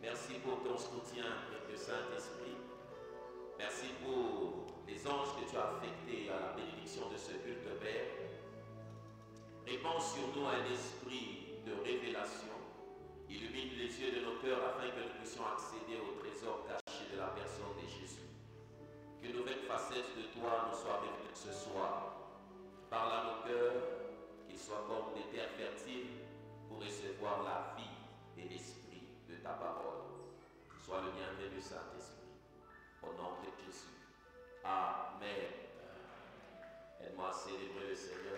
Merci pour ton soutien, le Saint-Esprit. Merci pour les anges que tu as affectés à la bénédiction de ce culte, Père. Répand sur nous un esprit de révélation. Illumine les yeux de nos cœurs afin que nous puissions accéder au trésor caché de la personne de Jésus. Qu'une nouvelle facette de toi nous soit révélée ce soir. Parle à nos cœurs, qu'ils soient comme des terres fertiles pour recevoir la vie et l'esprit de ta parole. Sois le bienvenu, Saint-Esprit. Au nom de Jésus. Amen. Aide-moi à célébrer le Seigneur.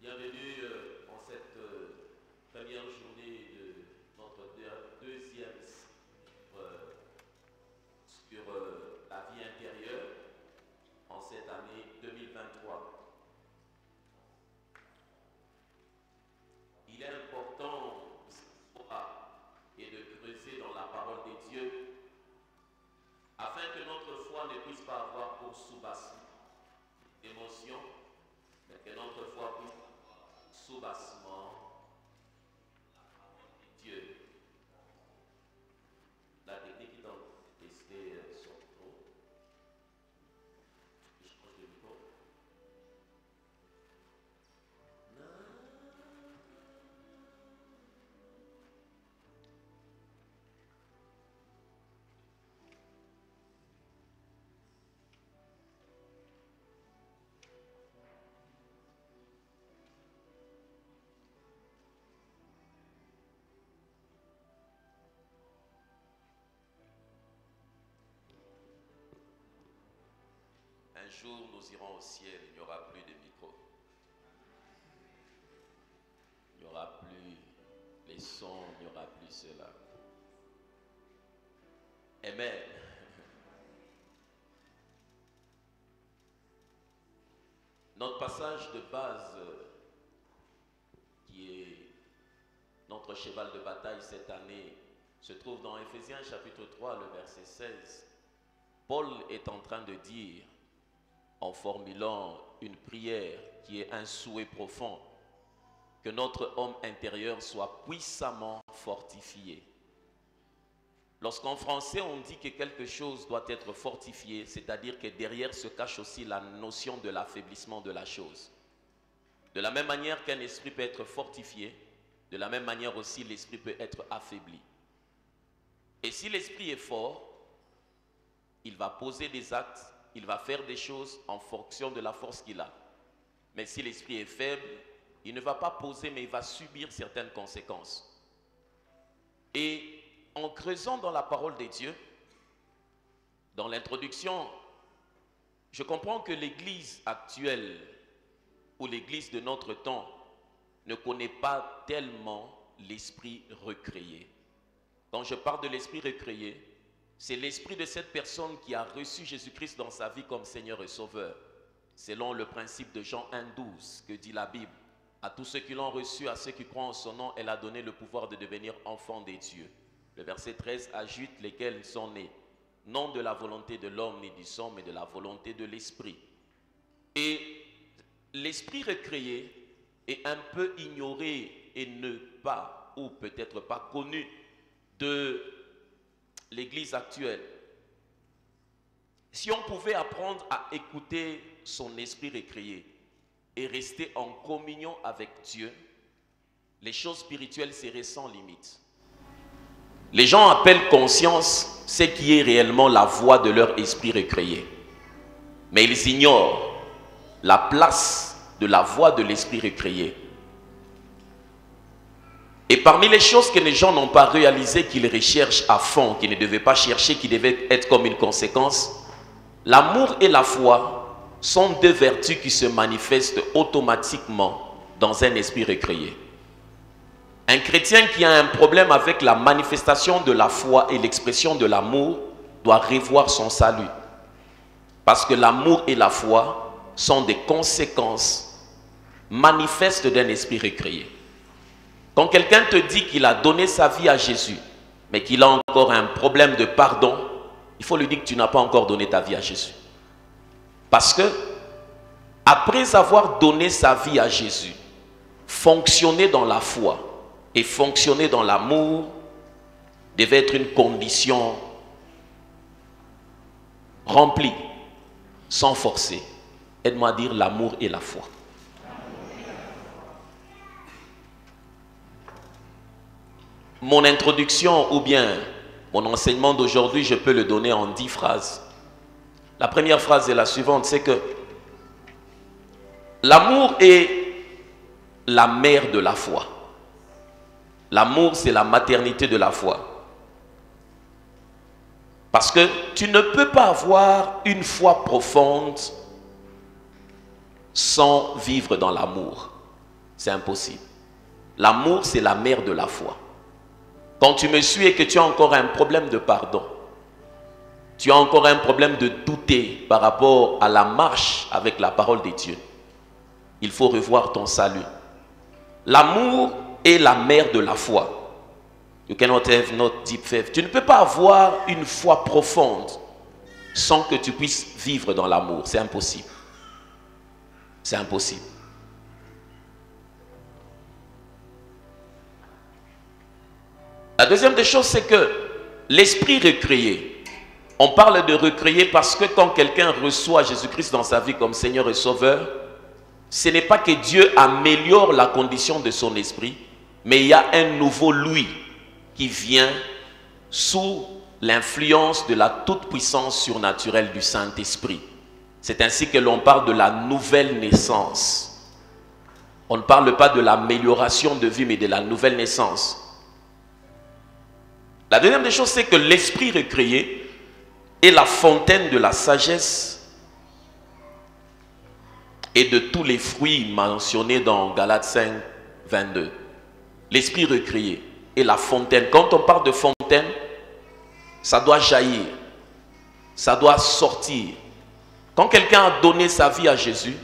Bienvenue en cette première journée de notre deuxième sur la vie intérieure en cette année 2023. Il est important et de creuser dans la parole de Dieu afin que notre foi ne puisse pas avoir pour sous-bassement d'émotion, mais que notre foi puisse avoir sous-bassement de Dieu. La technique est en tester son micro. Je change de micro. Un jour, nous irons au ciel, il n'y aura plus de micro. Il n'y aura plus les sons, il n'y aura plus cela. Amen. Notre passage de base, qui est notre cheval de bataille cette année, se trouve dans Éphésiens chapitre 3, le verset 16. Paul est en train de dire, en formulant une prière qui est un souhait profond, que notre homme intérieur soit puissamment fortifié. Lorsqu'en français on dit que quelque chose doit être fortifié, c'est-à-dire que derrière se cache aussi la notion de l'affaiblissement de la chose. De la même manière qu'un esprit peut être fortifié, de la même manière aussi l'esprit peut être affaibli. Et si l'esprit est fort, il va poser des actes, il va faire des choses en fonction de la force qu'il a. Mais si l'esprit est faible, il ne va pas poser, mais il va subir certaines conséquences. Et en creusant dans la parole de Dieu, dans l'introduction, je comprends que l'Église actuelle ou l'Église de notre temps ne connaît pas tellement l'esprit recréé. Quand je parle de l'esprit recréé, c'est l'esprit de cette personne qui a reçu Jésus-Christ dans sa vie comme Seigneur et Sauveur. Selon le principe de Jean 1,12 que dit la Bible, à tous ceux qui l'ont reçu, à ceux qui croient en son nom, elle a donné le pouvoir de devenir enfants des dieux. Le verset 13 ajoute lesquels sont nés, non de la volonté de l'homme ni du sang, mais de la volonté de l'esprit. Et l'esprit recréé est un peu ignoré et ne pas, ou peut-être pas connu de l'Église actuelle. Si on pouvait apprendre à écouter son esprit recréé et rester en communion avec Dieu, les choses spirituelles seraient sans limite. Les gens appellent conscience ce qui est réellement la voix de leur esprit recréé. Mais ils ignorent la place de la voix de l'esprit recréé. Et parmi les choses que les gens n'ont pas réalisées, qu'ils recherchent à fond, qu'ils ne devaient pas chercher, qui devaient être comme une conséquence, l'amour et la foi sont deux vertus qui se manifestent automatiquement dans un esprit recréé. Un chrétien qui a un problème avec la manifestation de la foi et l'expression de l'amour doit revoir son salut. Parce que l'amour et la foi sont des conséquences manifestes d'un esprit recréé. Quand quelqu'un te dit qu'il a donné sa vie à Jésus, mais qu'il a encore un problème de pardon, il faut lui dire que tu n'as pas encore donné ta vie à Jésus. Parce que, après avoir donné sa vie à Jésus, fonctionner dans la foi et fonctionner dans l'amour devait être une condition remplie, sans forcer. Aide-moi à dire l'amour et la foi. Mon introduction ou bien mon enseignement d'aujourd'hui, je peux le donner en 10 phrases. La première phrase est la suivante, c'est que l'amour est la mère de la foi. L'amour, c'est la maternité de la foi. Parce que tu ne peux pas avoir une foi profonde sans vivre dans l'amour. C'est impossible. L'amour, c'est la mère de la foi. Quand tu me suis et que tu as encore un problème de pardon, tu as encore un problème de douter par rapport à la marche avec la parole de Dieu, il faut revoir ton salut. L'amour est la mère de la foi. You cannot have no deep faith. Tu ne peux pas avoir une foi profonde sans que tu puisses vivre dans l'amour. C'est impossible. C'est impossible. La deuxième des choses, c'est que l'esprit recréé, on parle de recréer parce que quand quelqu'un reçoit Jésus-Christ dans sa vie comme Seigneur et Sauveur, ce n'est pas que Dieu améliore la condition de son esprit, mais il y a un nouveau lui qui vient sous l'influence de la toute-puissance surnaturelle du Saint-Esprit. C'est ainsi que l'on parle de la nouvelle naissance. On ne parle pas de l'amélioration de vie, mais de la nouvelle naissance. La deuxième des choses, c'est que l'esprit recréé est la fontaine de la sagesse et de tous les fruits mentionnés dans Galates 5, 22. L'esprit recréé est la fontaine. Quand on parle de fontaine, ça doit jaillir, ça doit sortir. Quand quelqu'un a donné sa vie à Jésus,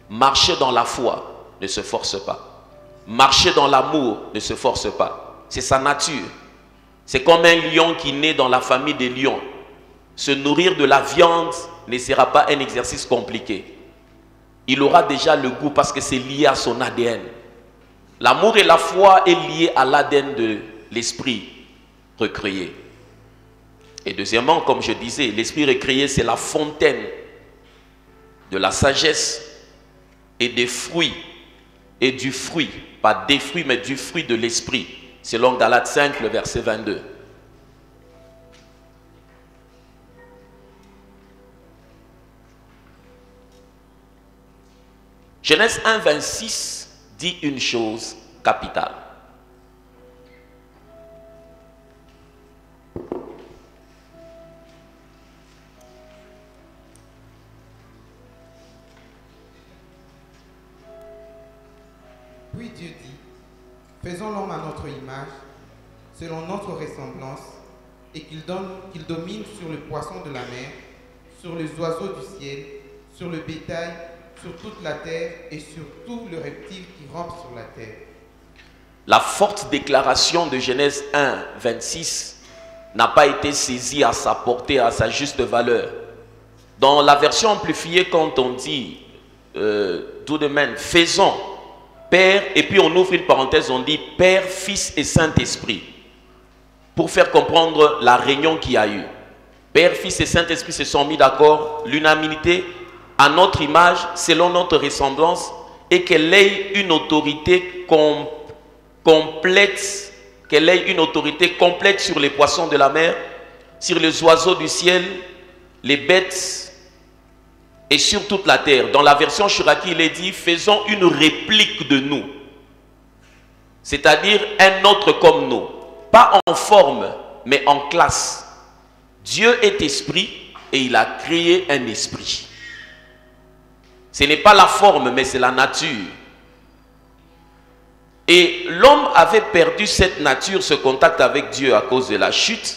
marcher dans la foi, ne se force pas. Marcher dans l'amour, ne se force pas. C'est sa nature. C'est comme un lion qui naît dans la famille des lions. Se nourrir de la viande ne sera pas un exercice compliqué. Il aura déjà le goût parce que c'est lié à son ADN. L'amour et la foi est lié à l'ADN de l'esprit recréé. Et deuxièmement, comme je disais, l'esprit recréé, c'est la fontaine de la sagesse et des fruits. Et du fruit, pas des fruits, mais du fruit de l'esprit. Selon Galates 5, le verset 22. Genèse 1, 26 dit une chose capitale. Puis Dieu dit, faisons l'homme à notre image, selon notre ressemblance, et qu'il domine sur le poisson de la mer, sur les oiseaux du ciel, sur le bétail, sur toute la terre et sur tous les reptiles qui rampent sur la terre. La forte déclaration de Genèse 1, 26 n'a pas été saisie à sa portée, à sa juste valeur. Dans la version amplifiée, quand on dit tout de même, faisons, Père, et puis on ouvre une parenthèse, on dit Père, Fils et Saint-Esprit, pour faire comprendre la réunion qu'il y a eu. Père, Fils et Saint-Esprit se sont mis d'accord, l'unanimité, à notre image, selon notre ressemblance, et qu'elle ait une autorité complète, sur les poissons de la mer, sur les oiseaux du ciel, les bêtes et sur toute la terre. Dans la version Shiraki, il est dit, faisons une réplique de nous. C'est-à-dire un autre comme nous. Pas en forme, mais en classe. Dieu est esprit et il a créé un esprit. Ce n'est pas la forme, mais c'est la nature. Et l'homme avait perdu cette nature, ce contact avec Dieu à cause de la chute.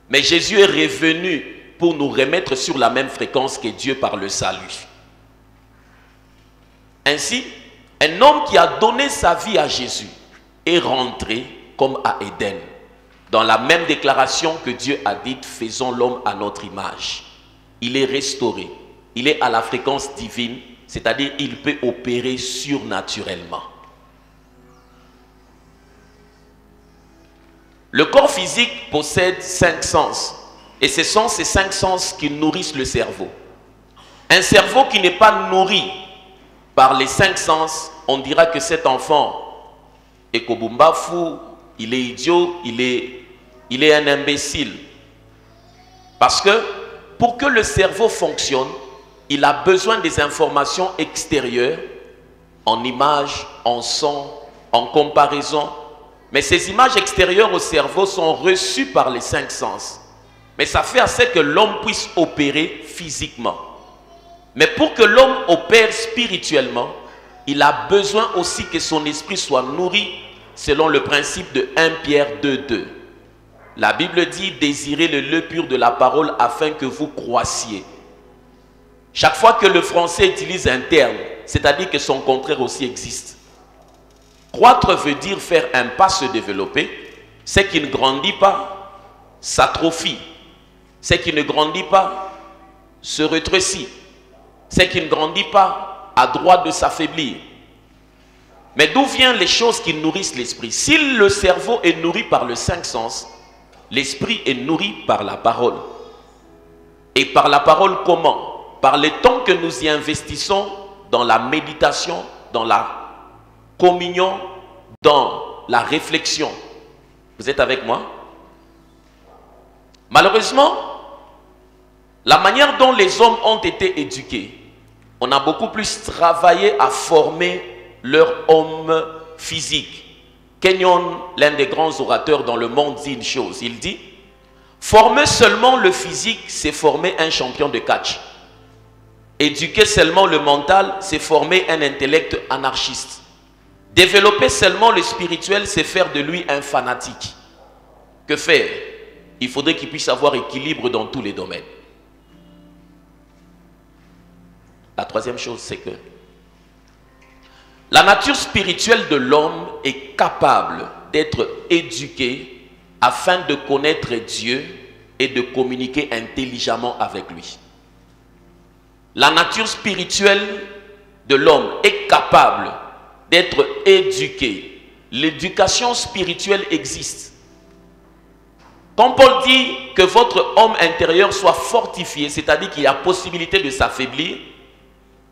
Mais Jésus est revenu pour nous remettre sur la même fréquence que Dieu par le salut. Ainsi, un homme qui a donné sa vie à Jésus est rentré comme à Éden, dans la même déclaration que Dieu a dite, faisons l'homme à notre image. Il est restauré, il est à la fréquence divine, c'est-à-dire il peut opérer surnaturellement. Le corps physique possède 5 sens. Et ce sont ces 5 sens qui nourrissent le cerveau. Un cerveau qui n'est pas nourri par les 5 sens, on dira que cet enfant est Kobumbafu, il est idiot, il est un imbécile. Parce que pour que le cerveau fonctionne, il a besoin des informations extérieures, en images, en son, en comparaison. Mais ces images extérieures au cerveau sont reçues par les 5 sens. Mais ça fait assez que l'homme puisse opérer physiquement. Mais pour que l'homme opère spirituellement, il a besoin aussi que son esprit soit nourri selon le principe de 1 Pierre 2,2. La Bible dit, désirez le lait pur de la parole afin que vous croissiez. Chaque fois que le français utilise un terme, c'est-à-dire que son contraire aussi existe. Croître veut dire faire un pas, se développer. Ce qui ne grandit pas, s'atrophie. Ce qui ne grandit pas, se rétrécit. Ce qui ne grandit pas, a droit de s'affaiblir. Mais d'où viennent les choses qui nourrissent l'esprit? Si le cerveau est nourri par le 5 sens, l'esprit est nourri par la parole. Et par la parole comment? Par le temps que nous y investissons dans la méditation, dans la communion, dans la réflexion. Vous êtes avec moi? Malheureusement, la manière dont les hommes ont été éduqués, on a beaucoup plus travaillé à former leur homme physique. Kenyon, l'un des grands orateurs dans le monde, dit une chose. Il dit, former seulement le physique, c'est former un champion de catch. Éduquer seulement le mental, c'est former un intellect anarchiste. Développer seulement le spirituel, c'est faire de lui un fanatique. Que faire? Il faudrait qu'il puisse avoir équilibre dans tous les domaines. La troisième chose, c'est que la nature spirituelle de l'homme est capable d'être éduquée afin de connaître Dieu et de communiquer intelligemment avec lui. La nature spirituelle de l'homme est capable d'être éduquée. L'éducation spirituelle existe. Quand Paul dit que votre homme intérieur soit fortifié, c'est-à-dire qu'il y a possibilité de s'affaiblir,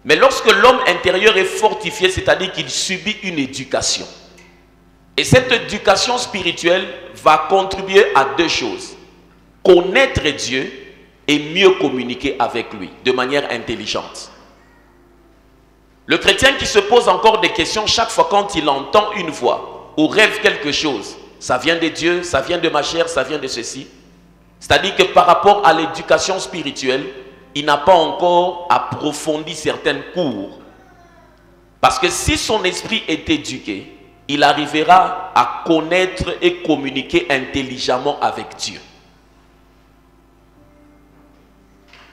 mais lorsque l'homme intérieur est fortifié, c'est-à-dire qu'il subit une éducation. Et cette éducation spirituelle va contribuer à 2 choses. Connaître Dieu et mieux communiquer avec lui de manière intelligente. Le chrétien qui se pose encore des questions chaque fois quand il entend une voix ou rêve quelque chose, ça vient de Dieu, ça vient de ma chair, ça vient de ceci. C'est-à-dire que par rapport à l'éducation spirituelle, il n'a pas encore approfondi certaines cours. Parce que si son esprit est éduqué, il arrivera à connaître et communiquer intelligemment avec Dieu.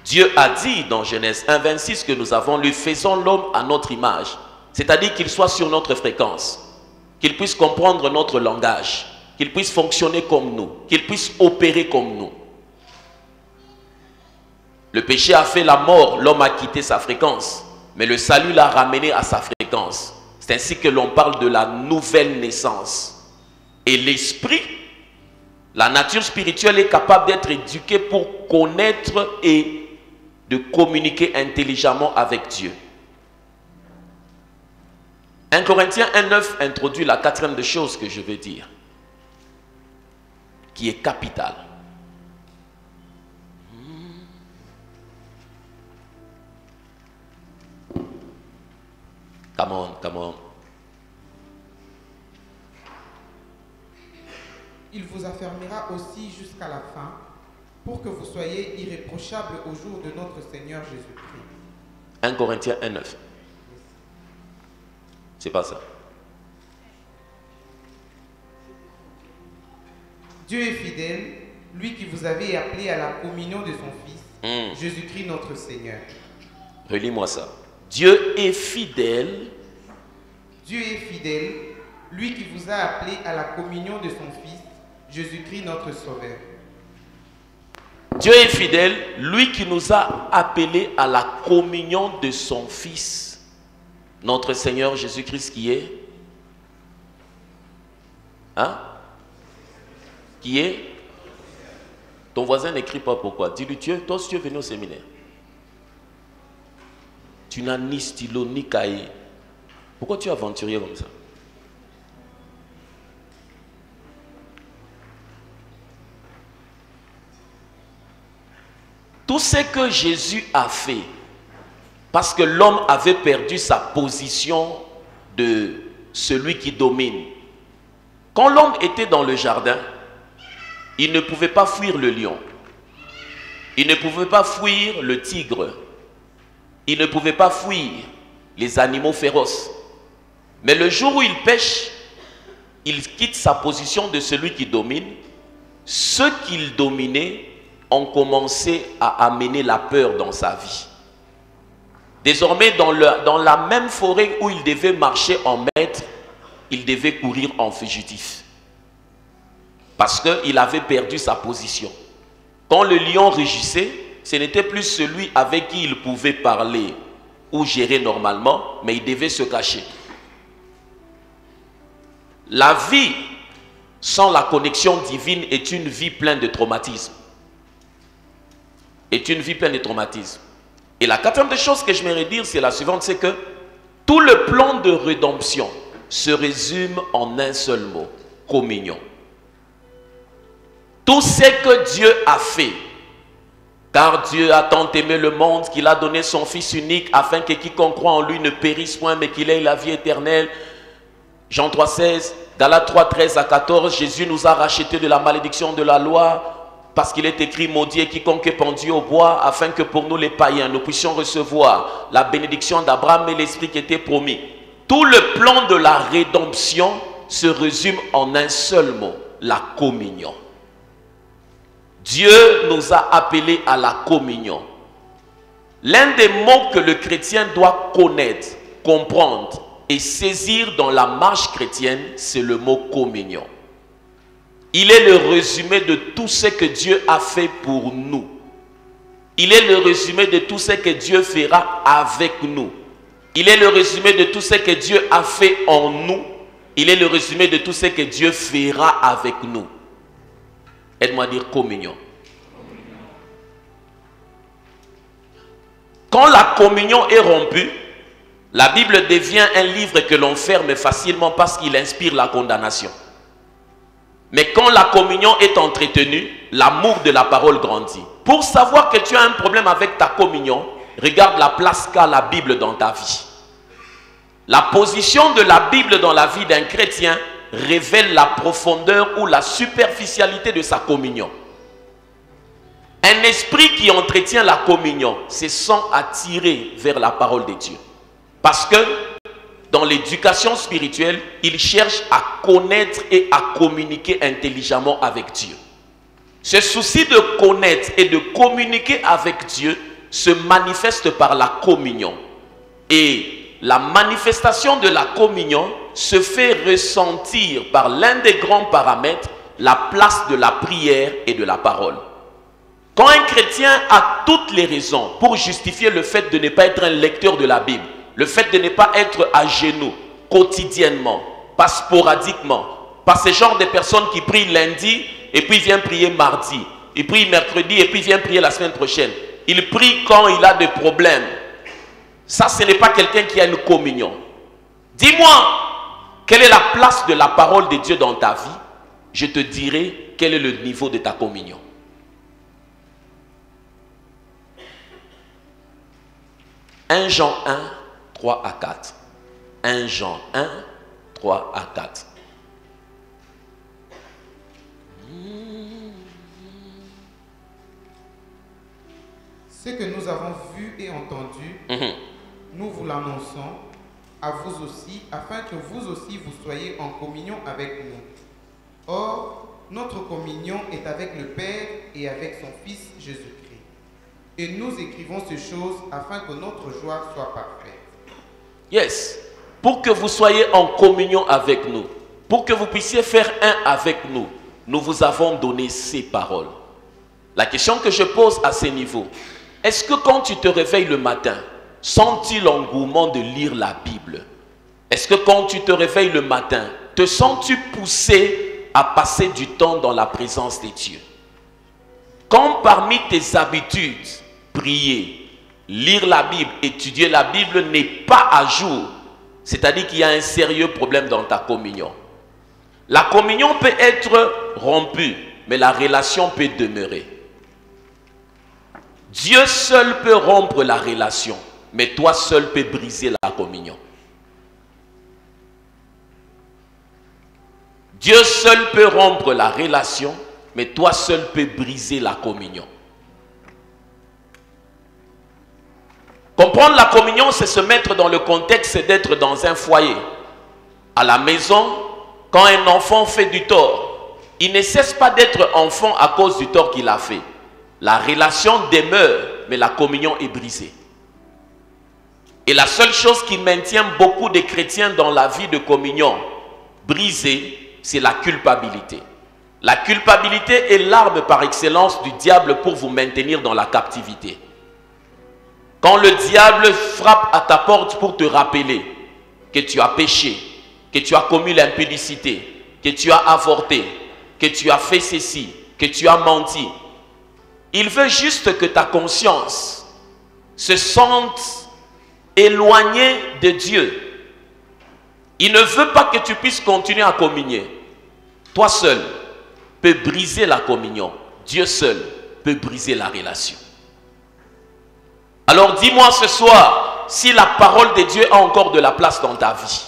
Dieu a dit dans Genèse 1,26 que nous avons lu, faisons l'homme à notre image, c'est-à-dire qu'il soit sur notre fréquence, qu'il puisse comprendre notre langage, qu'il puisse fonctionner comme nous, qu'il puisse opérer comme nous. Le péché a fait la mort, l'homme a quitté sa fréquence, mais le salut l'a ramené à sa fréquence. C'est ainsi que l'on parle de la nouvelle naissance. Et l'esprit, la nature spirituelle est capable d'être éduquée pour connaître et de communiquer intelligemment avec Dieu. 1 Corinthiens 1,9 introduit la quatrième des choses que je veux dire, qui est capitale. Come on, come on. Il vous affermira aussi jusqu'à la fin, pour que vous soyez irréprochables au jour de notre Seigneur Jésus-Christ. 1 Corinthiens 1,9. C'est pas ça. Dieu est fidèle, lui qui vous avait appelé à la communion de son Fils, Jésus-Christ notre Seigneur. Relis-moi ça. Dieu est fidèle. Dieu est fidèle, lui qui vous a appelé à la communion de son Fils, Jésus-Christ notre Sauveur. Dieu est fidèle, lui qui nous a appelés à la communion de son Fils, notre Seigneur Jésus-Christ qui est... Hein? Qui est... Ton voisin n'écrit pas pourquoi. Dis-lui, toi si tu es venu au séminaire, tu n'as ni stylo ni cahier. Pourquoi tu es aventurier comme ça? Tout ce que Jésus a fait, parce que l'homme avait perdu sa position de celui qui domine. Quand l'homme était dans le jardin, il ne pouvait pas fuir le lion. Il ne pouvait pas fuir le tigre. Il ne pouvait pas fuir les animaux féroces. Mais le jour où il pêche, il quitte sa position de celui qui domine. Ceux qu'il dominait ont commencé à amener la peur dans sa vie. Désormais, dans la même forêt où il devait marcher en maître, il devait courir en fugitif. Parce qu'il avait perdu sa position. Quand le lion rugissait, ce n'était plus celui avec qui il pouvait parler ou gérer normalement, mais il devait se cacher. La vie sans la connexion divine est une vie pleine de traumatismes. Est une vie pleine de traumatismes. Et la quatrième des choses que je voudrais dire, c'est la suivante, c'est que tout le plan de rédemption se résume en un seul mot, communion. Tout ce que Dieu a fait, car Dieu a tant aimé le monde qu'il a donné son Fils unique afin que quiconque croit en lui ne périsse point mais qu'il ait la vie éternelle. Jean 3,16, Galates 3,13 à 14, Jésus nous a rachetés de la malédiction de la loi parce qu'il est écrit maudit est quiconque est pendu au bois afin que pour nous les païens nous puissions recevoir la bénédiction d'Abraham et l'esprit qui était promis. Tout le plan de la rédemption se résume en un seul mot, la communion. Dieu nous a appelés à la communion. L'un des mots que le chrétien doit connaître, comprendre et saisir dans la marche chrétienne, c'est le mot communion. Il est le résumé de tout ce que Dieu a fait pour nous. Il est le résumé de tout ce que Dieu fera avec nous. Il est le résumé de tout ce que Dieu a fait en nous. Il est le résumé de tout ce que Dieu fera avec nous. Aide-moi à dire communion. Quand la communion est rompue, la Bible devient un livre que l'on ferme facilement parce qu'il inspire la condamnation. Mais quand la communion est entretenue, l'amour de la parole grandit. Pour savoir que tu as un problème avec ta communion, regarde la place qu'a la Bible dans ta vie. La position de la Bible dans la vie d'un chrétien révèle la profondeur ou la superficialité de sa communion. Un esprit qui entretient la communion se sent attiré vers la parole de Dieu. Parce que dans l'éducation spirituelle, il cherche à connaître et à communiquer intelligemment avec Dieu. Ce souci de connaître et de communiquer avec Dieu se manifeste par la communion. Et la manifestation de la communion se fait ressentir par l'un des grands paramètres, la place de la prière et de la parole. Quand un chrétien a toutes les raisons pour justifier le fait de ne pas être un lecteur de la Bible, le fait de ne pas être à genoux quotidiennement, pas sporadiquement, pas ce genre de personnes qui prient lundi et puis viennent prier mardi, il prie mercredi et puis vient prier la semaine prochaine. Il prie quand il a des problèmes. Ça, ce n'est pas quelqu'un qui a une communion. Dis-moi, quelle est la place de la parole de Dieu dans ta vie? Je te dirai quel est le niveau de ta communion. « 1 Jean 1, 3 à 4. 1 Jean 1, 3 à 4. Ce que nous avons vu et entendu, nous vous l'annonçons à vous aussi, afin que vous aussi vous soyez en communion avec nous. Or, notre communion est avec le Père et avec son Fils Jésus-Christ. Et nous écrivons ces choses afin que notre joie soit parfaite. Yes. Pour que vous soyez en communion avec nous, pour que vous puissiez faire un avec nous, nous vous avons donné ces paroles. La question que je pose à ce niveau, est-ce que quand tu te réveilles le matin, sens-tu l'engouement de lire la Bible? Est-ce que quand tu te réveilles le matin, te sens-tu poussé à passer du temps dans la présence de Dieu? Quand parmi tes habitudes, prier, lire la Bible, étudier la Bible n'est pas à jour, c'est-à-dire qu'il y a un sérieux problème dans ta communion. La communion peut être rompue, mais la relation peut demeurer. Dieu seul peut rompre la relation, mais toi seul peux briser la communion. Dieu seul peut rompre la relation, mais toi seul peux briser la communion. Comprendre la communion, c'est se mettre dans le contexte d'être dans un foyer. À la maison, quand un enfant fait du tort, il ne cesse pas d'être enfant à cause du tort qu'il a fait. La relation demeure, mais la communion est brisée. Et la seule chose qui maintient beaucoup de chrétiens dans la vie de communion brisée, c'est la culpabilité. La culpabilité est l'arme par excellence du diable pour vous maintenir dans la captivité. Quand le diable frappe à ta porte pour te rappeler que tu as péché, que tu as commis l'impudicité, que tu as avorté, que tu as fait ceci, que tu as menti, il veut juste que ta conscience se sente éloignée de Dieu. Il ne veut pas que tu puisses continuer à communier. Toi seul peux briser la communion. Dieu seul peut briser la relation. Alors dis-moi ce soir si la parole de Dieu a encore de la place dans ta vie.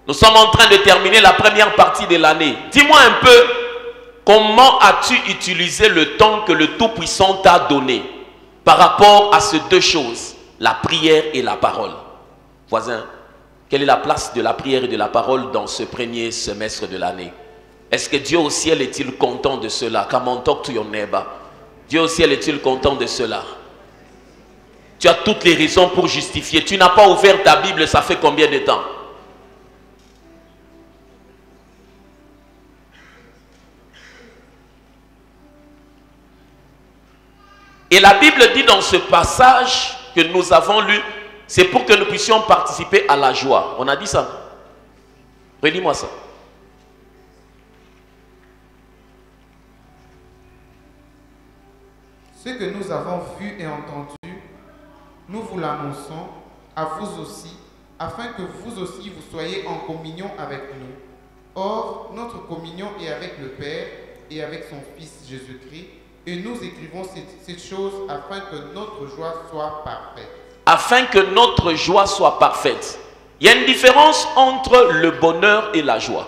Nous sommes en train de terminer la première partie de l'année. Dis-moi un peu, comment as-tu utilisé le temps que le Tout-Puissant t'a donné par rapport à ces deux choses, la prière et la parole? Voisin, quelle est la place de la prière et de la parole dans ce premier semestre de l'année? Est-ce que Dieu au ciel est-il content de cela? Come on, talk to your neighbor. Dieu au ciel est-il content de cela? Tu as toutes les raisons pour justifier. Tu n'as pas ouvert ta Bible, ça fait combien de temps? Et la Bible dit dans ce passage que nous avons lu, c'est pour que nous puissions participer à la joie. On a dit ça? Relis-moi ça. Ce que nous avons vu et entendu, nous vous l'annonçons à vous aussi, afin que vous aussi vous soyez en communion avec nous. Or, notre communion est avec le Père et avec son Fils Jésus-Christ, et nous écrivons ces choses afin que notre joie soit parfaite. Afin que notre joie soit parfaite. Il y a une différence entre le bonheur et la joie.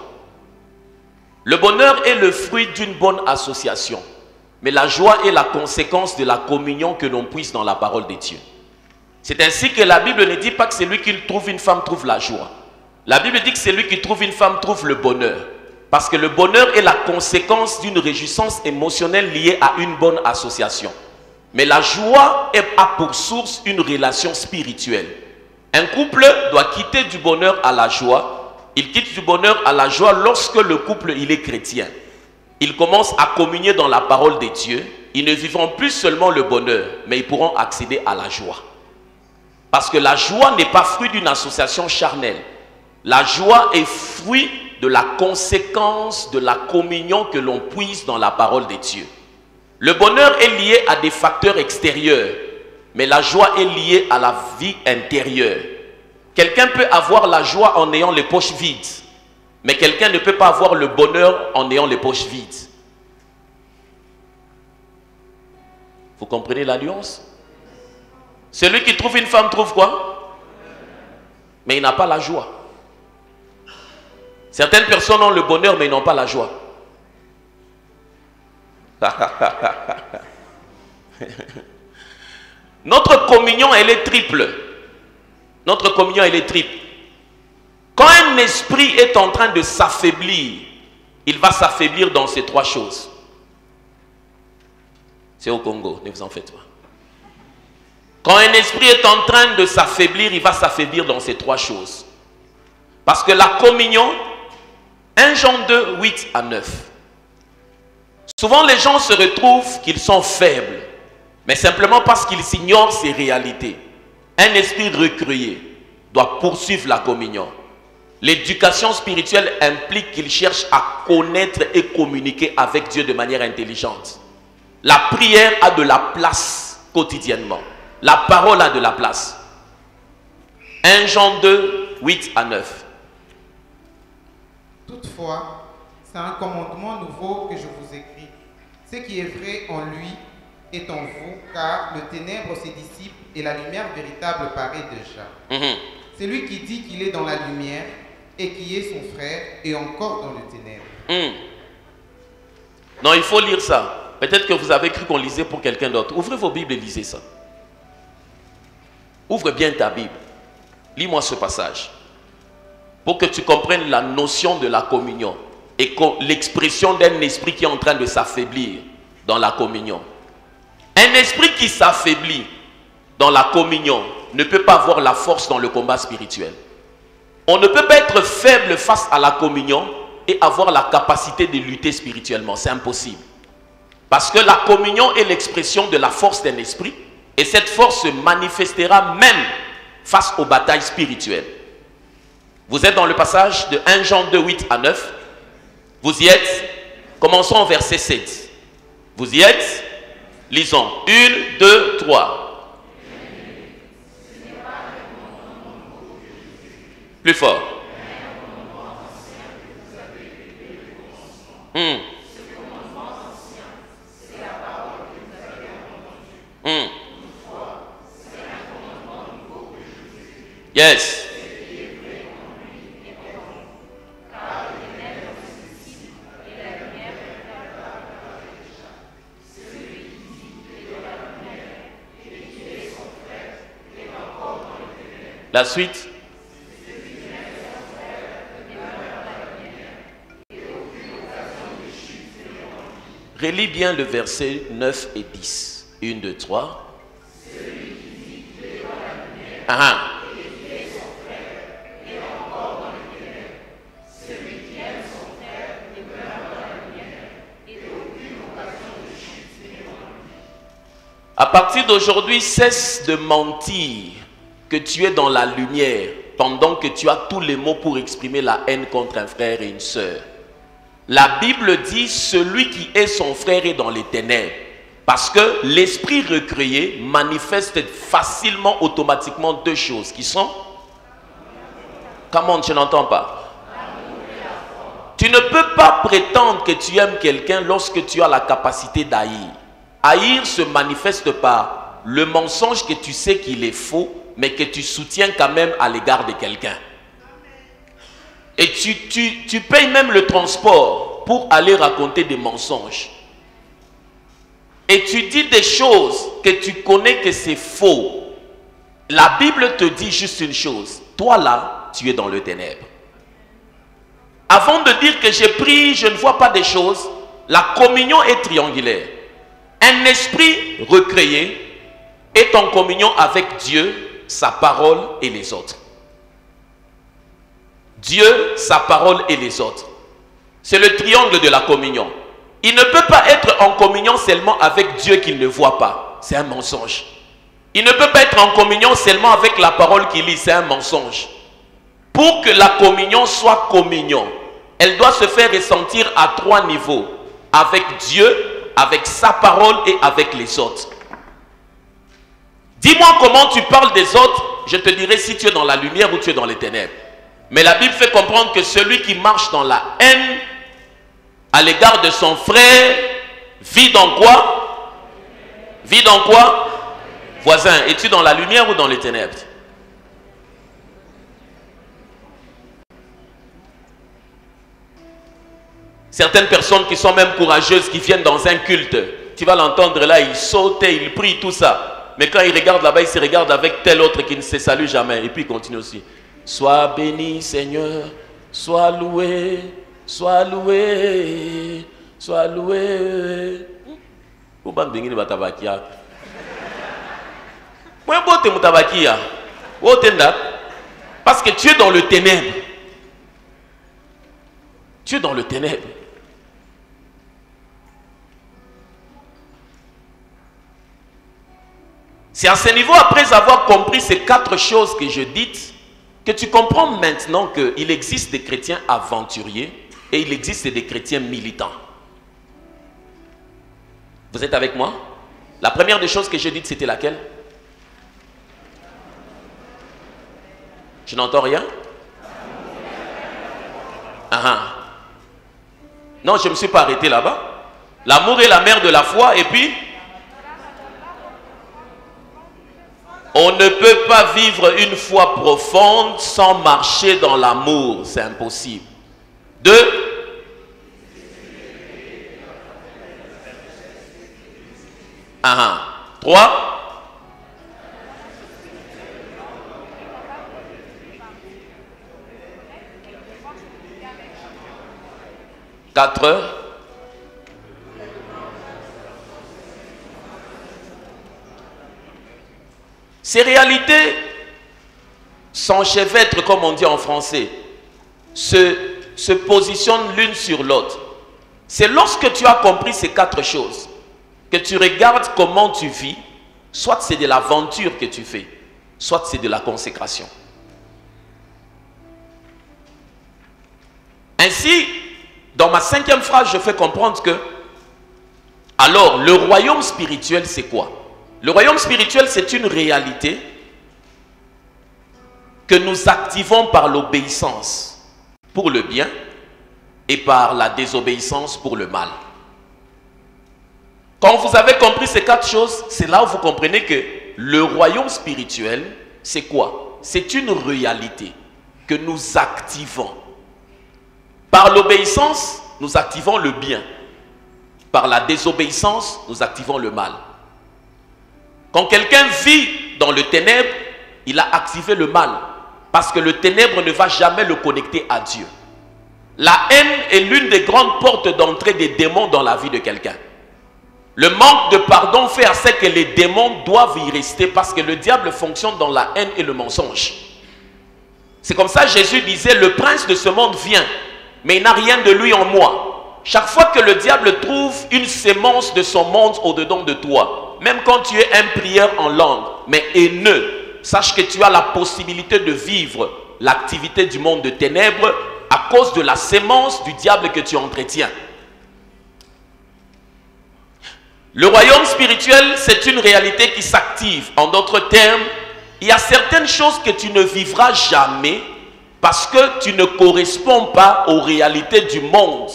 Le bonheur est le fruit d'une bonne association. Mais la joie est la conséquence de la communion que l'on puise dans la parole de Dieu. C'est ainsi que la Bible ne dit pas que celui qui trouve une femme trouve la joie. La Bible dit que celui qui trouve une femme trouve le bonheur. Parce que le bonheur est la conséquence d'une réjouissance émotionnelle liée à une bonne association. Mais la joie a pour source une relation spirituelle. Un couple doit quitter du bonheur à la joie. Il quitte du bonheur à la joie lorsque le couple il est chrétien. Ils commencent à communier dans la parole de Dieu. Ils ne vivront plus seulement le bonheur, mais ils pourront accéder à la joie. Parce que la joie n'est pas fruit d'une association charnelle. La joie est fruit de la conséquence de la communion que l'on puise dans la parole de Dieu. Le bonheur est lié à des facteurs extérieurs, mais la joie est liée à la vie intérieure. Quelqu'un peut avoir la joie en ayant les poches vides, mais quelqu'un ne peut pas avoir le bonheur en ayant les poches vides. Vous comprenez la nuance? Celui qui trouve une femme trouve quoi? Mais il n'a pas la joie. Certaines personnes ont le bonheur, mais ils n'ont pas la joie. Notre communion, elle est triple. Notre communion, elle est triple. Quand un esprit est en train de s'affaiblir, il va s'affaiblir dans ces trois choses. C'est au Congo, ne vous en faites pas. Quand un esprit est en train de s'affaiblir, il va s'affaiblir dans ces trois choses. Parce que la communion, 1 Jean 2, 8 à 9. Souvent les gens se retrouvent qu'ils sont faibles, mais simplement parce qu'ils ignorent ces réalités. Un esprit recréé doit poursuivre la communion. L'éducation spirituelle implique qu'il cherche à connaître et communiquer avec Dieu de manière intelligente. La prière a de la place quotidiennement. La parole a de la place. 1 Jean 2, 8 à 9. Toutefois, c'est un commandement nouveau que je vous écris. Ce qui est vrai en lui est en vous, car le ténèbre se dissipe et la lumière véritable paraît déjà. Celui qui dit qu'il est dans la lumière et qui est son frère est encore dans le ténèbre. Non, il faut lire ça. Peut-être que vous avez cru qu'on lisait pour quelqu'un d'autre. Ouvrez vos Bibles et lisez ça. Ouvre bien ta Bible. Lis-moi ce passage. Pour que tu comprennes la notion de la communion et l'expression d'un esprit qui est en train de s'affaiblir dans la communion. Un esprit qui s'affaiblit dans la communion ne peut pas avoir la force dans le combat spirituel. On ne peut pas être faible face à la communion et avoir la capacité de lutter spirituellement. C'est impossible. Parce que la communion est l'expression de la force d'un esprit et cette force se manifestera même face aux batailles spirituelles. Vous êtes dans le passage de 1 Jean 2, 8 à 9. Vous y êtes. Commençons au verset 7. Vous y êtes. Lisons. 1, 2, 3. Plus fort. Yes. La suite. Relis bien le verset 9 et 10. 1, 2, 3. À partir d'aujourd'hui, cesse de mentir que tu es dans la lumière pendant que tu as tous les mots pour exprimer la haine contre un frère et une sœur. La Bible dit celui qui est son frère est dans les ténèbres. Parce que l'esprit recréé manifeste facilement, automatiquement deux choses qui sont... Comment tu n'entends pas? Tu ne peux pas prétendre que tu aimes quelqu'un lorsque tu as la capacité d'haïr. Haïr se manifeste par le mensonge que tu sais qu'il est faux, mais que tu soutiens quand même à l'égard de quelqu'un. Et tu payes même le transport pour aller raconter des mensonges. Et tu dis des choses que tu connais que c'est faux. la Bible te dit juste une chose. Toi là, tu es dans le ténèbre. Avant de dire que j'ai pris, je ne vois pas des choses, la communion est triangulaire. Un esprit recréé est en communion avec Dieu, sa parole et les autres. Dieu, sa parole et les autres. C'est le triangle de la communion. Il ne peut pas être en communion seulement avec Dieu qu'il ne voit pas. C'est un mensonge. Il ne peut pas être en communion seulement avec la parole qu'il lit. C'est un mensonge. Pour que la communion soit communion, elle doit se faire ressentir à 3 niveaux. Avec Dieu, avec sa parole et avec les autres. Dis-moi comment tu parles des autres, je te dirai si tu es dans la lumière ou tu es dans les ténèbres. Mais la Bible fait comprendre que celui qui marche dans la haine à l'égard de son frère vit dans quoi? Vit dans quoi? Voisin, es-tu dans la lumière ou dans les ténèbres? Certaines personnes qui sont même courageuses, qui viennent dans un culte, tu vas l'entendre là, il saute, il prie, tout ça. Mais quand il regarde là-bas, il se regarde avec tel autre qui ne se salue jamais. Et puis il continue aussi. Sois béni, Seigneur, sois loué, sois loué, sois loué. Parce que tu es dans le ténèbre. Tu es dans le ténèbre. C'est à ce niveau, après avoir compris ces 4 choses que je dis, que tu comprends maintenant qu'il existe des chrétiens aventuriers et il existe des chrétiens militants. Vous êtes avec moi? La première des choses que j'ai dites, c'était laquelle? Je n'entends rien? Non, je ne me suis pas arrêté là-bas. L'amour est la mère de la foi et puis on ne peut pas vivre une foi profonde sans marcher dans l'amour. C'est impossible. 2. Ah. 3. Quatre. Ces réalités s'enchevêtrent, comme on dit en français, se positionnent l'une sur l'autre. C'est lorsque tu as compris ces 4 choses que tu regardes comment tu vis, soit c'est de l'aventure que tu fais, soit c'est de la consécration. Ainsi, dans ma 5e phrase, je fais comprendre que, alors, le royaume spirituel, c'est quoi? Le royaume spirituel, c'est une réalité que nous activons par l'obéissance pour le bien et par la désobéissance pour le mal. Quand vous avez compris ces 4 choses, c'est là où vous comprenez que le royaume spirituel, c'est quoi? C'est une réalité que nous activons. Par l'obéissance, nous activons le bien. Par la désobéissance, nous activons le mal. Quand quelqu'un vit dans le ténèbre, il a activé le mal. Parce que le ténèbre ne va jamais le connecter à Dieu. La haine est l'une des grandes portes d'entrée des démons dans la vie de quelqu'un. Le manque de pardon fait à ce que les démons doivent y rester parce que le diable fonctionne dans la haine et le mensonge. C'est comme ça que Jésus disait, le prince de ce monde vient, mais il n'a rien de lui en moi. Chaque fois que le diable trouve une sémence de son monde au-dedans de toi, même quand tu es un prieur en langue, mais haineux, sache que tu as la possibilité de vivre l'activité du monde de ténèbres à cause de la sémence du diable que tu entretiens. Le royaume spirituel, c'est une réalité qui s'active. En d'autres termes, il y a certaines choses que tu ne vivras jamais parce que tu ne corresponds pas aux réalités du monde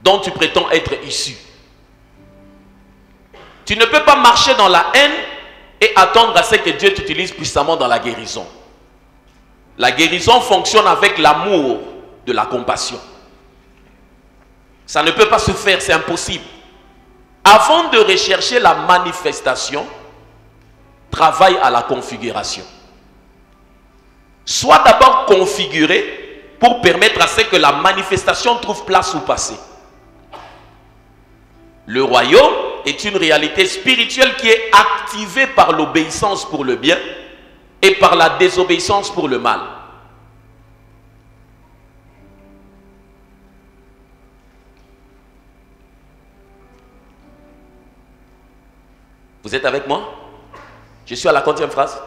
dont tu prétends être issu. Tu ne peux pas marcher dans la haine et attendre à ce que Dieu t'utilise puissamment dans la guérison. La guérison fonctionne avec l'amour de la compassion. Ça ne peut pas se faire, c'est impossible. Avant de rechercher la manifestation, travaille à la configuration. Sois d'abord configuré pour permettre à ce que la manifestation trouve place ou passé. Le royaume est une réalité spirituelle qui est activée par l'obéissance pour le bien et par la désobéissance pour le mal. Vous êtes avec moi? Je suis à la quantième phrase.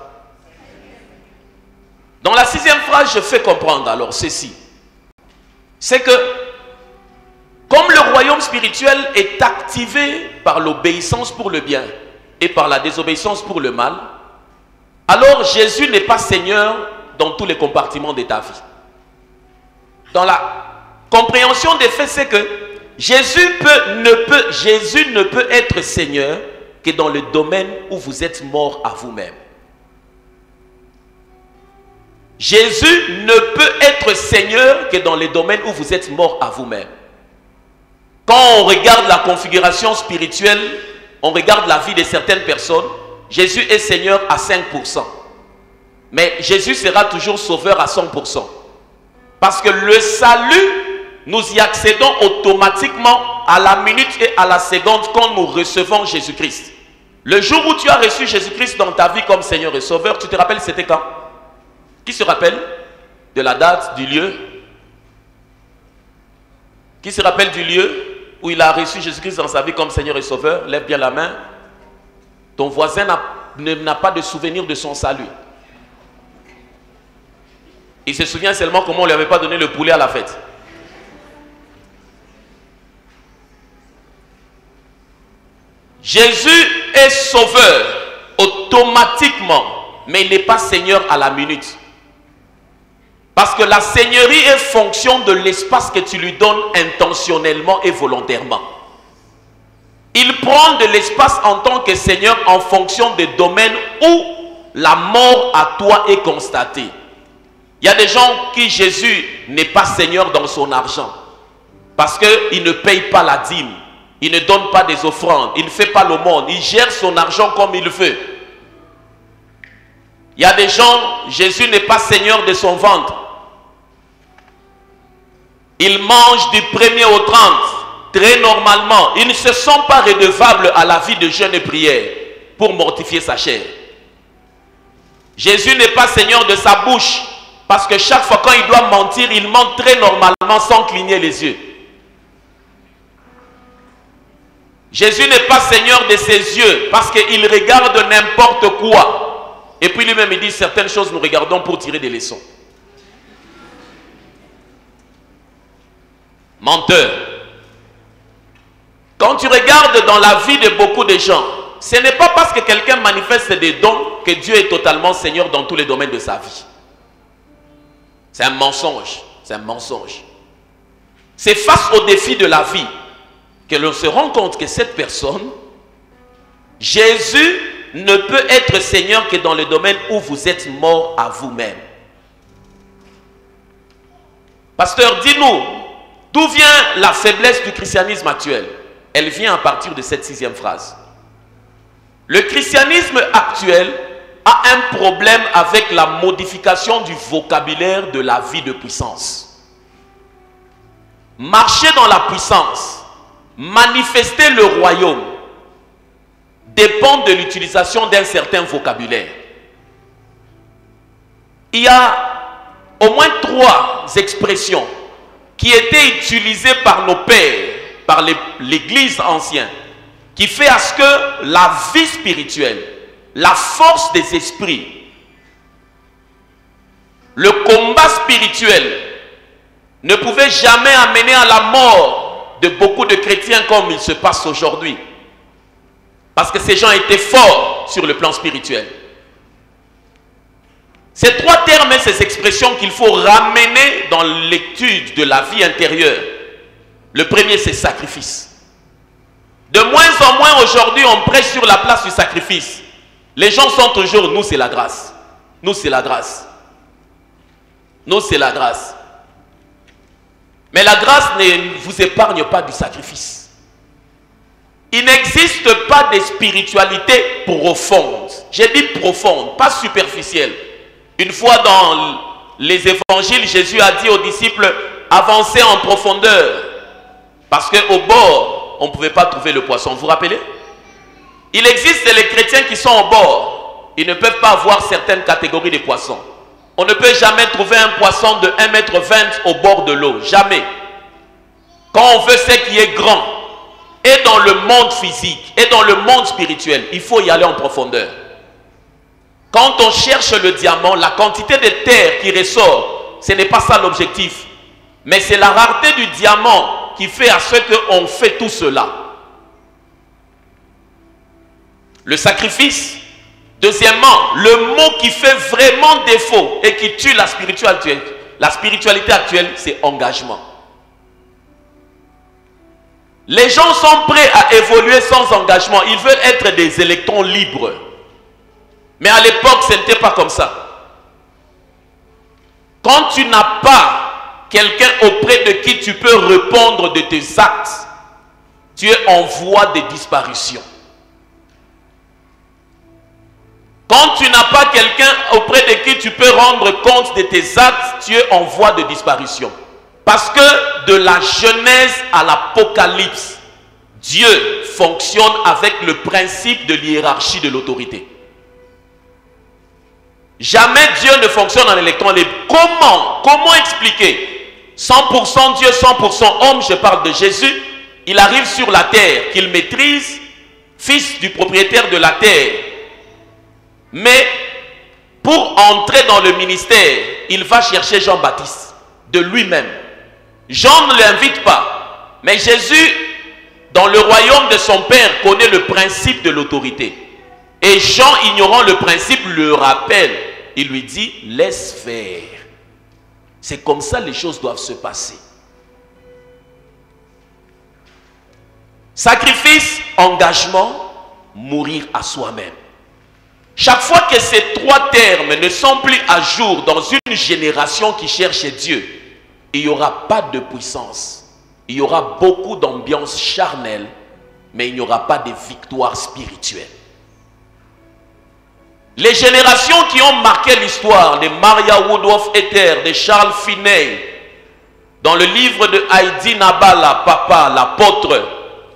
Dans la 6e phrase, je fais comprendre alors ceci. C'est que comme le royaume spirituel est activé par l'obéissance pour le bien et par la désobéissance pour le mal, alors Jésus n'est pas Seigneur dans tous les compartiments de ta vie. Dans la compréhension des faits, c'est que Jésus ne peut être Seigneur que dans le domaine où vous êtes mort à vous-même. Jésus ne peut être Seigneur que dans les domaines où vous êtes mort à vous-même. Quand on regarde la configuration spirituelle, on regarde la vie de certaines personnes, Jésus est Seigneur à 5%. Mais Jésus sera toujours sauveur à 100%. Parce que le salut, nous y accédons automatiquement à la minute et à la seconde quand nous recevons Jésus-Christ. Le jour où tu as reçu Jésus-Christ dans ta vie comme Seigneur et Sauveur, tu te rappelles c'était quand? Qui se rappelle de la date, du lieu? Qui se rappelle du lieu où il a reçu Jésus-Christ dans sa vie comme Seigneur et Sauveur? Lève bien la main. Ton voisin n'a pas de souvenir de son salut. Il se souvient seulement comment on ne lui avait pas donné le poulet à la fête. Jésus est sauveur automatiquement, mais il n'est pas Seigneur à la minute. Parce que la seigneurie est fonction de l'espace que tu lui donnes intentionnellement et volontairement. Il prend de l'espace en tant que Seigneur en fonction des domaines où la mort à toi est constatée. Il y a des gens qui Jésus n'est pas Seigneur dans son argent. Parce qu'il ne paye pas la dîme. Il ne donne pas des offrandes. Il ne fait pas l'aumône. Il gère son argent comme il veut. Il y a des gens, Jésus n'est pas Seigneur de son ventre. Il mange du 1er au 30, très normalement. Il ne se sent pas redevable à la vie de jeûne et prière pour mortifier sa chair. Jésus n'est pas Seigneur de sa bouche, parce que chaque fois quand il doit mentir, il ment très normalement sans cligner les yeux. Jésus n'est pas Seigneur de ses yeux, parce qu'il regarde n'importe quoi. Et puis lui-même il dit certaines choses nous regardons pour tirer des leçons. Menteur. Quand tu regardes dans la vie de beaucoup de gens, ce n'est pas parce que quelqu'un manifeste des dons que Dieu est totalement Seigneur dans tous les domaines de sa vie. C'est un mensonge. C'est un mensonge. C'est face au défi de la vie que l'on se rend compte que cette personne, Jésus ne peut être Seigneur que dans le domaine où vous êtes mort à vous-même. Pasteur, dis-nous, d'où vient la faiblesse du christianisme actuel? Elle vient à partir de cette 6e phrase. Le christianisme actuel a un problème avec la modification du vocabulaire de la vie de puissance. Marcher dans la puissance, manifester le royaume, dépend de l'utilisation d'un certain vocabulaire. Il y a au moins 3 expressions qui étaient utilisées par nos pères, par l'Église ancienne, qui fait à ce que la vie spirituelle, la force des esprits, le combat spirituel ne pouvait jamais amener à la mort de beaucoup de chrétiens comme il se passe aujourd'hui. Parce que ces gens étaient forts sur le plan spirituel. Ces 3 termes et ces expressions qu'il faut ramener dans l'étude de la vie intérieure. Le premier, c'est sacrifice. De moins en moins aujourd'hui, on prêche sur la place du sacrifice. Les gens sont toujours, nous c'est la grâce. Nous c'est la grâce. Nous c'est la grâce. Mais la grâce ne vous épargne pas du sacrifice. Il n'existe pas de spiritualité profonde. J'ai dit profonde, pas superficielle. Une fois dans les évangiles, Jésus a dit aux disciples, avancez en profondeur. Parce qu'au bord, on ne pouvait pas trouver le poisson. Vous vous rappelez? Il existe les chrétiens qui sont au bord. Ils ne peuvent pas avoir certaines catégories de poissons. On ne peut jamais trouver un poisson de 1,20 m au bord de l'eau. Jamais. Quand on veut ce qui est grand, et dans le monde physique, et dans le monde spirituel, il faut y aller en profondeur. Quand on cherche le diamant, la quantité de terre qui ressort, ce n'est pas ça l'objectif. Mais c'est la rareté du diamant qui fait à ce qu'on fait tout cela. Le sacrifice. Deuxièmement, le mot qui fait vraiment défaut et qui tue la spiritualité actuelle, c'est engagement. Les gens sont prêts à évoluer sans engagement. Ils veulent être des électrons libres. Mais à l'époque, ce n'était pas comme ça. Quand tu n'as pas quelqu'un auprès de qui tu peux répondre de tes actes, tu es en voie de disparition. Quand tu n'as pas quelqu'un auprès de qui tu peux rendre compte de tes actes, tu es en voie de disparition. Parce que de la Genèse à l'Apocalypse, Dieu fonctionne avec le principe de l'hiérarchie de l'autorité. Jamais Dieu ne fonctionne en électron libre. Comment expliquer 100% Dieu, 100% homme, je parle de Jésus. Il arrive sur la terre qu'il maîtrise, fils du propriétaire de la terre. Mais pour entrer dans le ministère, il va chercher Jean-Baptiste de lui-même. Jean ne l'invite pas. Mais Jésus, dans le royaume de son Père, connaît le principe de l'autorité. Et Jean, ignorant le principe, le rappelle. Il lui dit, laisse faire. C'est comme ça que les choses doivent se passer. Sacrifice, engagement, mourir à soi-même. Chaque fois que ces trois termes ne sont plus à jour dans une génération qui cherche Dieu, il n'y aura pas de puissance. Il y aura beaucoup d'ambiance charnelle, mais il n'y aura pas de victoire spirituelle. Les générations qui ont marqué l'histoire de Maria Woodworth-Etter, de Charles Finney, dans le livre de Heidi Nabala, papa, l'apôtre,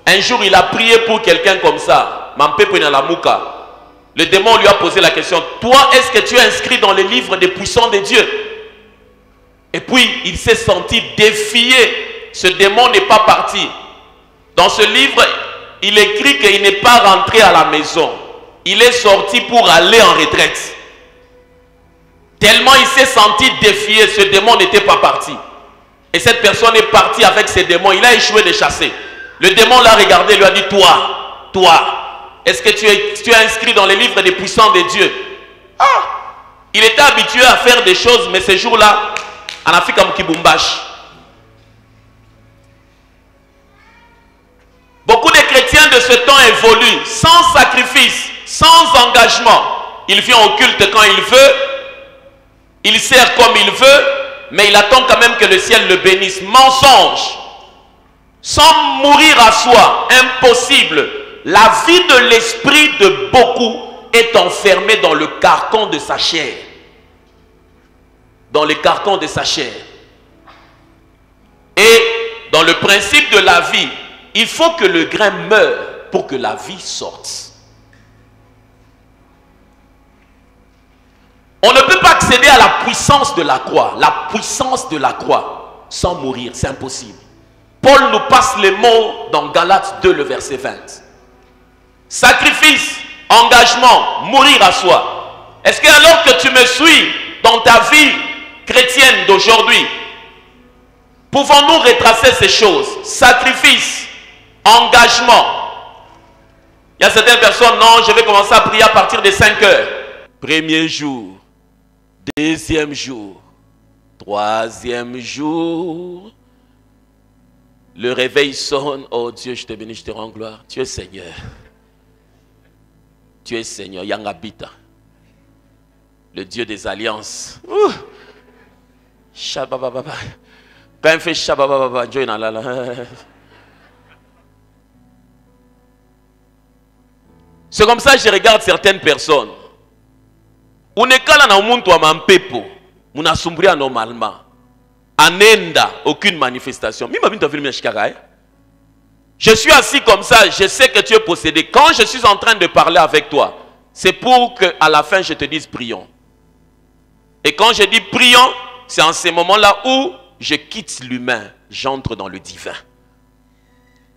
un jour il a prié pour quelqu'un comme ça, Mampepe Nalamuka. Le démon lui a posé la question, toi, est-ce que tu es inscrit dans les livres des puissants de Dieu? Et puis, il s'est senti défié. Ce démon n'est pas parti. Dans ce livre, il écrit qu'il n'est pas rentré à la maison. Il est sorti pour aller en retraite. Tellement il s'est senti défié, ce démon n'était pas parti. Et cette personne est partie avec ses démons. Il a échoué de chasser. Le démon l'a regardé et lui a dit, toi, est-ce que tu es inscrit dans les livres des puissants de Dieu? Il était habitué à faire des choses, mais ce jour-là, en Afrique, comme Kibumbash. Beaucoup de chrétiens de ce temps évoluent sans sacrifice, sans engagement. Il vient au culte quand il veut, il sert comme il veut, mais il attend quand même que le ciel le bénisse. Mensonge. Sans mourir à soi, impossible. La vie de l'esprit de beaucoup est enfermée dans le carcan de sa chair. Dans le carcan de sa chair. Et dans le principe de la vie, il faut que le grain meure pour que la vie sorte. On ne peut pas accéder à la puissance de la croix. La puissance de la croix sans mourir, c'est impossible. Paul nous passe les mots dans Galates 2, le verset 20. Sacrifice, engagement, mourir à soi. Est-ce que alors que tu me suis dans ta vie chrétienne d'aujourd'hui, pouvons-nous retracer ces choses? Sacrifice, engagement. Il y a certaines personnes, non, je vais commencer à prier à partir de 5 heures. Premier jour, deuxième jour, troisième jour. Le réveil sonne. Oh Dieu, je te bénis, je te rends gloire. Tu es Seigneur. Tu es Seigneur, Yangabita. Le Dieu des alliances. Shabababa. Quand il fait Shabababa, Dieu n'a la. C'est comme ça que je regarde certaines personnes. Unekala na umuntu wa mampepo, munasumbria normalement. Anenda, aucune manifestation. Je suis assis comme ça, je sais que tu es possédé. Quand je suis en train de parler avec toi, c'est pour qu'à la fin je te dise prions. Et quand je dis prions, c'est en ces moments-là où je quitte l'humain, j'entre dans le divin.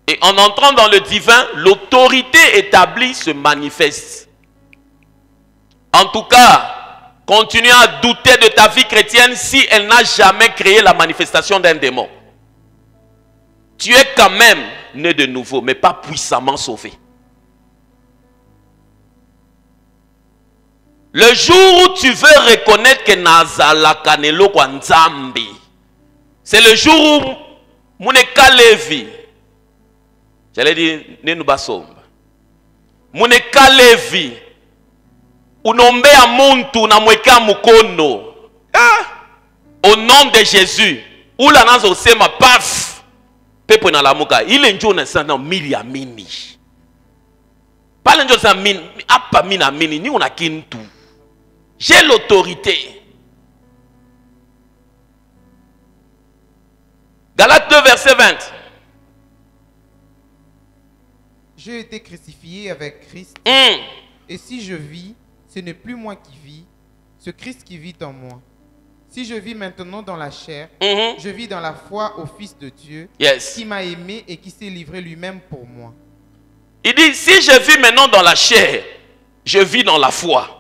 Et en entrant dans le divin, l'autorité établie se manifeste. En tout cas, continue à douter de ta vie chrétienne si elle n'a jamais créé la manifestation d'un démon. Tu es quand même né de nouveau, mais pas puissamment sauvé. Le jour où tu veux reconnaître que Nazala Kanelo Kwanzambi, c'est le jour où Mouneka Levi, j'allais dire Nenubasomba, Mouneka Levi, Unombe Amuntu na Mweka Mukono, au nom de Jésus, où la nazo sema paf, pepo na la muka, il est njona sana mili amini. Pas le njona mini, apa mina mini, ni on a kintu. J'ai l'autorité. Galates 2, verset 20. J'ai été crucifié avec Christ. Et si je vis, ce n'est plus moi qui vis, c'est Christ qui vit en moi. Si je vis maintenant dans la chair, je vis dans la foi au Fils de Dieu, qui m'a aimé et qui s'est livré lui-même pour moi. Il dit, si je vis maintenant dans la chair, je vis dans la foi.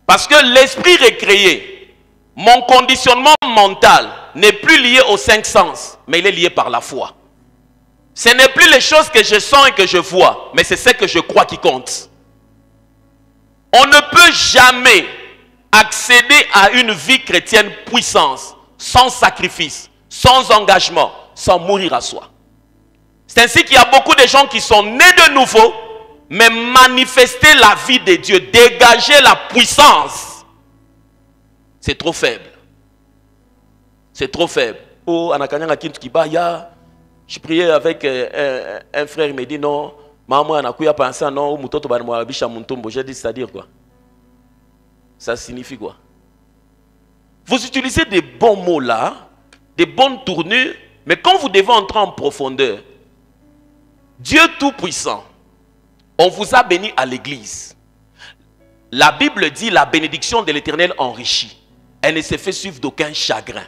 Parce que l'esprit recréé, mon conditionnement mental n'est plus lié aux 5 sens, mais il est lié par la foi. Ce n'est plus les choses que je sens et que je vois, mais c'est ce que je crois qui compte. On ne peut jamais accéder à une vie chrétienne puissante, sans sacrifice, sans engagement, sans mourir à soi. C'est ainsi qu'il y a beaucoup de gens qui sont nés de nouveau, mais manifester la vie de Dieu, dégager la puissance, c'est trop faible. C'est trop faible. Oh, je priais avec un frère, il me dit non, maman, non, j'ai dit, c'est-à-dire quoi? Ça signifie quoi? Vous utilisez des bons mots là, des bonnes tournures, mais quand vous devez entrer en profondeur, Dieu Tout-Puissant, on vous a béni à l'église. La Bible dit la bénédiction de l'Éternel enrichit. Elle ne se fait suivre d'aucun chagrin.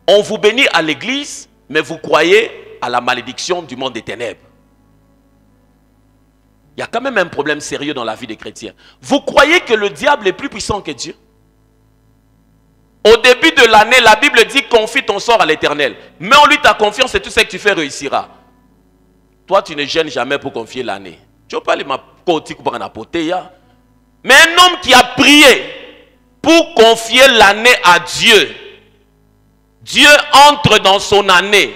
On vous bénit à l'église, mais vous croyez à la malédiction du monde des ténèbres. Il y a quand même un problème sérieux dans la vie des chrétiens. Vous croyez que le diable est plus puissant que Dieu? Au début de l'année, la Bible dit confie ton sort à l'Éternel. Mets en lui ta confiance et tout ce que tu fais réussira. Toi, tu ne gênes jamais pour confier l'année. Tu ne veux pas aller mais un homme qui a prié pour confier l'année à Dieu, Dieu entre dans son année.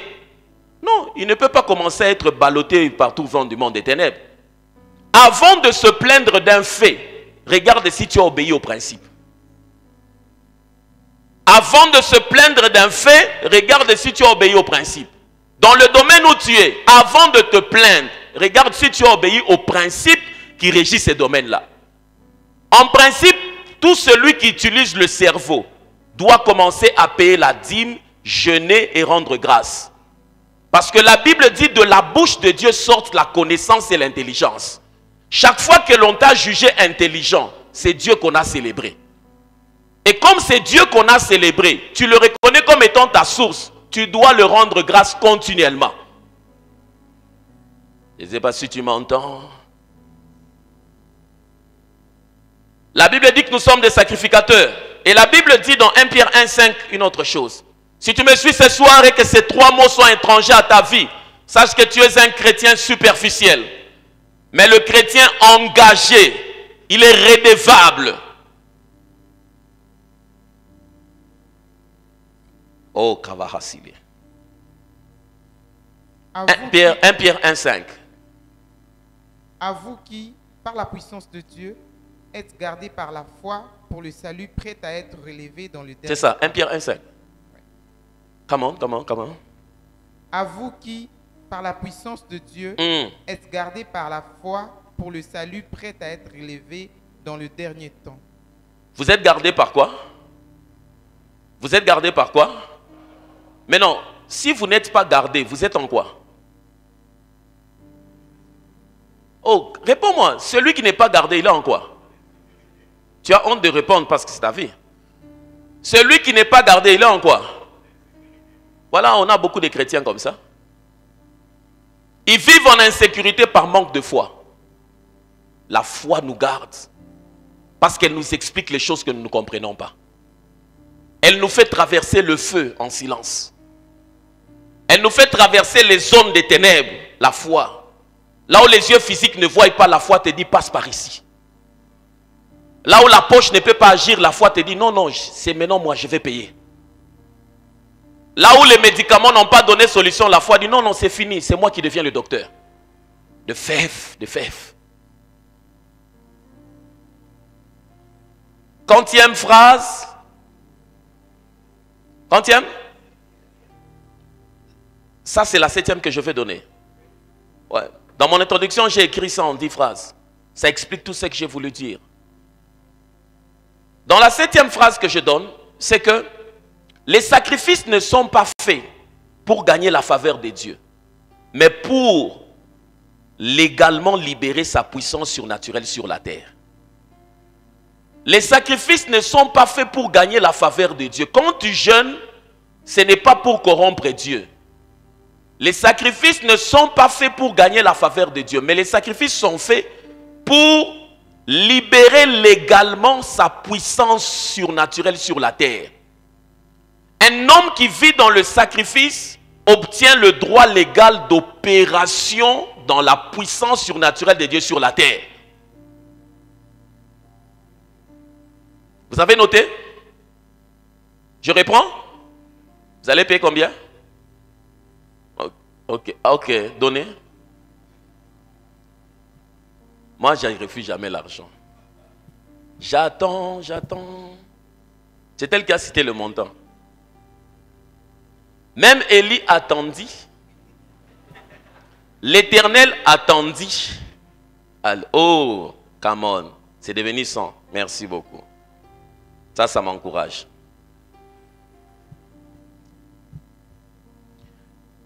Non, il ne peut pas commencer à être ballotté par tout vent du monde des ténèbres. Avant de se plaindre d'un fait, regarde si tu as obéi au principe. Avant de se plaindre d'un fait, regarde si tu as obéi au principe. Dans le domaine où tu es, avant de te plaindre, regarde si tu as obéi au principe qui régit ces domaines-là. En principe, tout celui qui utilise le cerveau doit commencer à payer la dîme, jeûner et rendre grâce. Parce que la Bible dit de la bouche de Dieu sortent la connaissance et l'intelligence. Chaque fois que l'on t'a jugé intelligent, c'est Dieu qu'on a célébré. Et comme c'est Dieu qu'on a célébré, tu le reconnais comme étant ta source. Tu dois le rendre grâce continuellement. Je ne sais pas si tu m'entends. La Bible dit que nous sommes des sacrificateurs. Et la Bible dit dans 1 Pierre 1,5 une autre chose. Si tu me suis ce soir et que ces 3 mots sont étrangers à ta vie, sache que tu es un chrétien superficiel. Mais le chrétien engagé, il est redevable. Oh, Kavahasili. 1 Pierre 1,5. À vous qui, par la puissance de Dieu, êtes gardés par la foi pour le salut, prêt à être relevé dans le dernier. C'est ça, 1 Pierre 1,5. Comment? À vous qui, par la puissance de Dieu, êtes gardés par la foi pour le salut prêt à être élevé dans le dernier temps. Vous êtes gardés par quoi? Vous êtes gardés par quoi? Mais non, si vous n'êtes pas gardés, vous êtes en quoi? Oh, réponds-moi, celui qui n'est pas gardé, il est en quoi? Tu as honte de répondre parce que c'est ta vie. Celui qui n'est pas gardé, il est en quoi? Voilà, on a beaucoup de chrétiens comme ça. Ils vivent en insécurité par manque de foi. La foi nous garde parce qu'elle nous explique les choses que nous ne comprenons pas. Elle nous fait traverser le feu en silence. Elle nous fait traverser les zones des ténèbres, la foi. Là où les yeux physiques ne voient pas, la foi te dit passe par ici. Là où la poche ne peut pas agir, la foi te dit non, non, c'est maintenant moi, je vais payer. Là où les médicaments n'ont pas donné solution, la foi dit non, non, c'est fini, c'est moi qui deviens le docteur. De fève, de fève. Quantième phrase. Quantième? Ça, c'est la 7e que je vais donner. Ouais. Dans mon introduction, j'ai écrit ça en 10 phrases. Ça explique tout ce que j'ai voulu dire. Dans la 7e phrase que je donne, c'est que les sacrifices ne sont pas faits pour gagner la faveur de Dieu, mais pour légalement libérer sa puissance surnaturelle sur la terre. Les sacrifices ne sont pas faits pour gagner la faveur de Dieu. Quand tu jeûnes, ce n'est pas pour corrompre Dieu. Les sacrifices ne sont pas faits pour gagner la faveur de Dieu, mais les sacrifices sont faits pour libérer légalement sa puissance surnaturelle sur la terre. Un homme qui vit dans le sacrifice obtient le droit légal d'opération dans la puissance surnaturelle de Dieu sur la terre. Vous avez noté? Je reprends? Vous allez payer combien? Ok, ok, donnez. Moi, je ne refuse jamais l'argent. J'attends, j'attends. C'est elle qui a cité le montant. Même Élie attendit. L'Éternel attendit. Oh, come on. C'est devenu 100. Merci beaucoup. Ça m'encourage.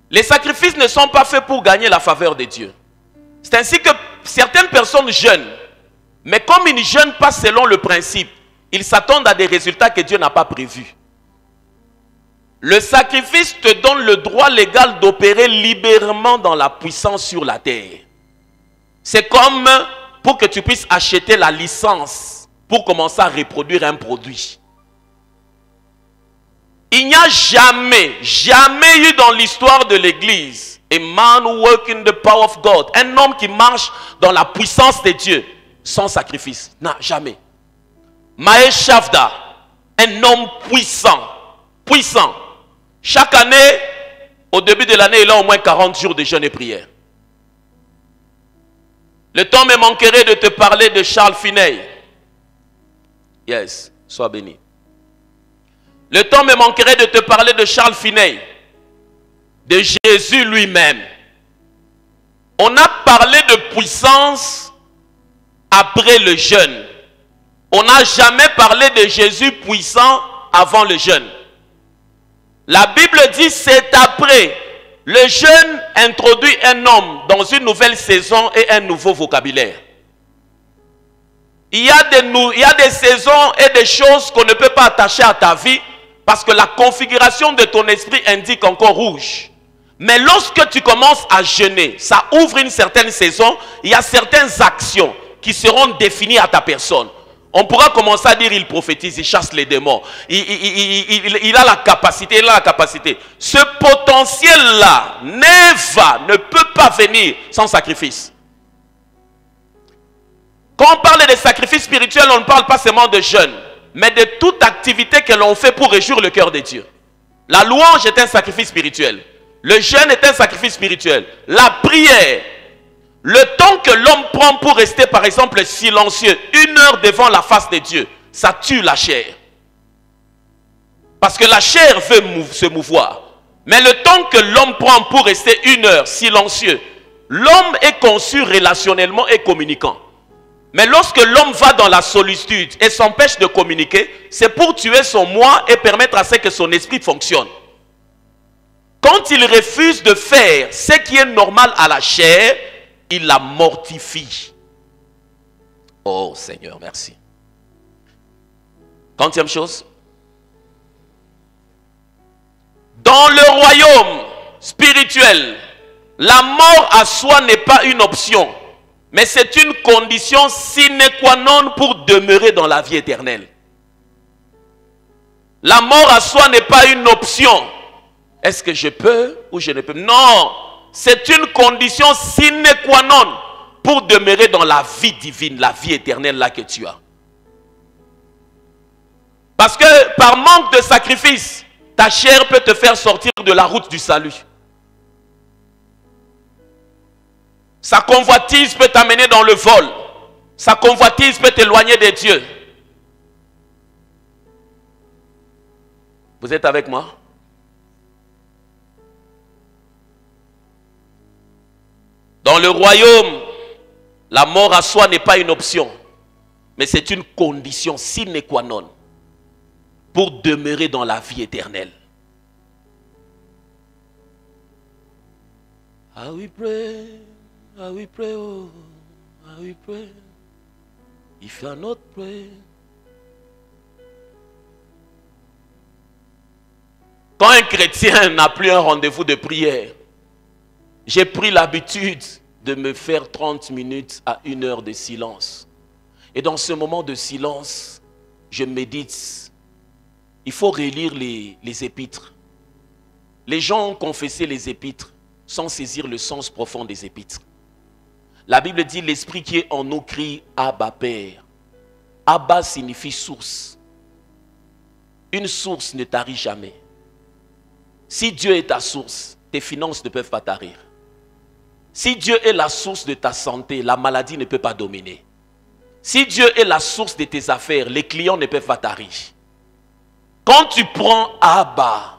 Les sacrifices ne sont pas faits pour gagner la faveur de Dieu. C'est ainsi que certaines personnes jeûnent. Mais comme ils ne jeûnent pas selon le principe, ils s'attendent à des résultats que Dieu n'a pas prévus. Le sacrifice te donne le droit légal d'opérer librement dans la puissance sur la terre. C'est comme pour que tu puisses acheter la licence pour commencer à reproduire un produit. Il n'y a jamais eu dans l'histoire de l'Église a man who works in the power of God, un homme qui marche dans la puissance de Dieu sans sacrifice. Non, jamais. Mahesh Chavda, un homme puissant. Puissant. Chaque année, au début de l'année, il a au moins 40 jours de jeûne et prière. Le temps me manquerait de te parler de Charles Finney. Yes, sois béni. Le temps me manquerait de te parler de Charles Finney, de Jésus lui-même. On a parlé de puissance après le jeûne. On n'a jamais parlé de Jésus puissant avant le jeûne. La Bible dit c'est après. Le jeûne introduit un homme dans une nouvelle saison et un nouveau vocabulaire. Il y a des saisons et des choses qu'on ne peut pas attacher à ta vie parce que la configuration de ton esprit indique encore rouge. Mais lorsque tu commences à jeûner, ça ouvre une certaine saison. Il y a certaines actions qui seront définies à ta personne. On pourra commencer à dire il prophétise, il chasse les démons. Il a la capacité, il a la capacité. Ce potentiel-là ne peut pas venir sans sacrifice. Quand on parle des sacrifices spirituels, on ne parle pas seulement de jeûne, mais de toute activité que l'on fait pour réjouir le cœur de Dieu. La louange est un sacrifice spirituel. Le jeûne est un sacrifice spirituel. La prière, le temps que l'homme prend pour rester par exemple silencieux, 1 heure devant la face de Dieu, ça tue la chair. Parce que la chair veut se mouvoir. Mais le temps que l'homme prend pour rester 1 heure silencieux, L'homme est conçu relationnellement et communicant. Mais lorsque l'homme va dans la solitude et s'empêche de communiquer, c'est pour tuer son moi et permettre à ce que son esprit fonctionne. Quand il refuse de faire ce qui est normal à la chair, il la mortifie. Oh Seigneur, merci. 30e chose. Dans le royaume spirituel, la mort à soi n'est pas une option, mais c'est une condition sine qua non pour demeurer dans la vie éternelle. La mort à soi n'est pas une option. Est-ce que je peux ou je ne peux? Non, c'est une condition sine qua non pour demeurer dans la vie divine, la vie éternelle là que tu as. Parce que par manque de sacrifice, ta chair peut te faire sortir de la route du salut. Sa convoitise peut t'amener dans le vol. Sa convoitise peut t'éloigner de Dieu. Vous êtes avec moi? Dans le royaume, la mort à soi n'est pas une option, mais c'est une condition sine qua non pour demeurer dans la vie éternelle. Ah oui, pray. I will pray, oh, I will pray. If you are not praying. Quand un chrétien n'a plus un rendez-vous de prière, j'ai pris l'habitude de me faire 30 minutes à 1 heure de silence. Et dans ce moment de silence, je médite. Il faut relire les épîtres. Les gens ont confessé les épîtres sans saisir le sens profond des épîtres. La Bible dit l'esprit qui est en nous crie Abba Père. Abba signifie source. Une source ne tarit jamais. Si Dieu est ta source, tes finances ne peuvent pas tarir. Si Dieu est la source de ta santé, la maladie ne peut pas dominer. Si Dieu est la source de tes affaires, les clients ne peuvent pas tarir. Quand tu prends Abba,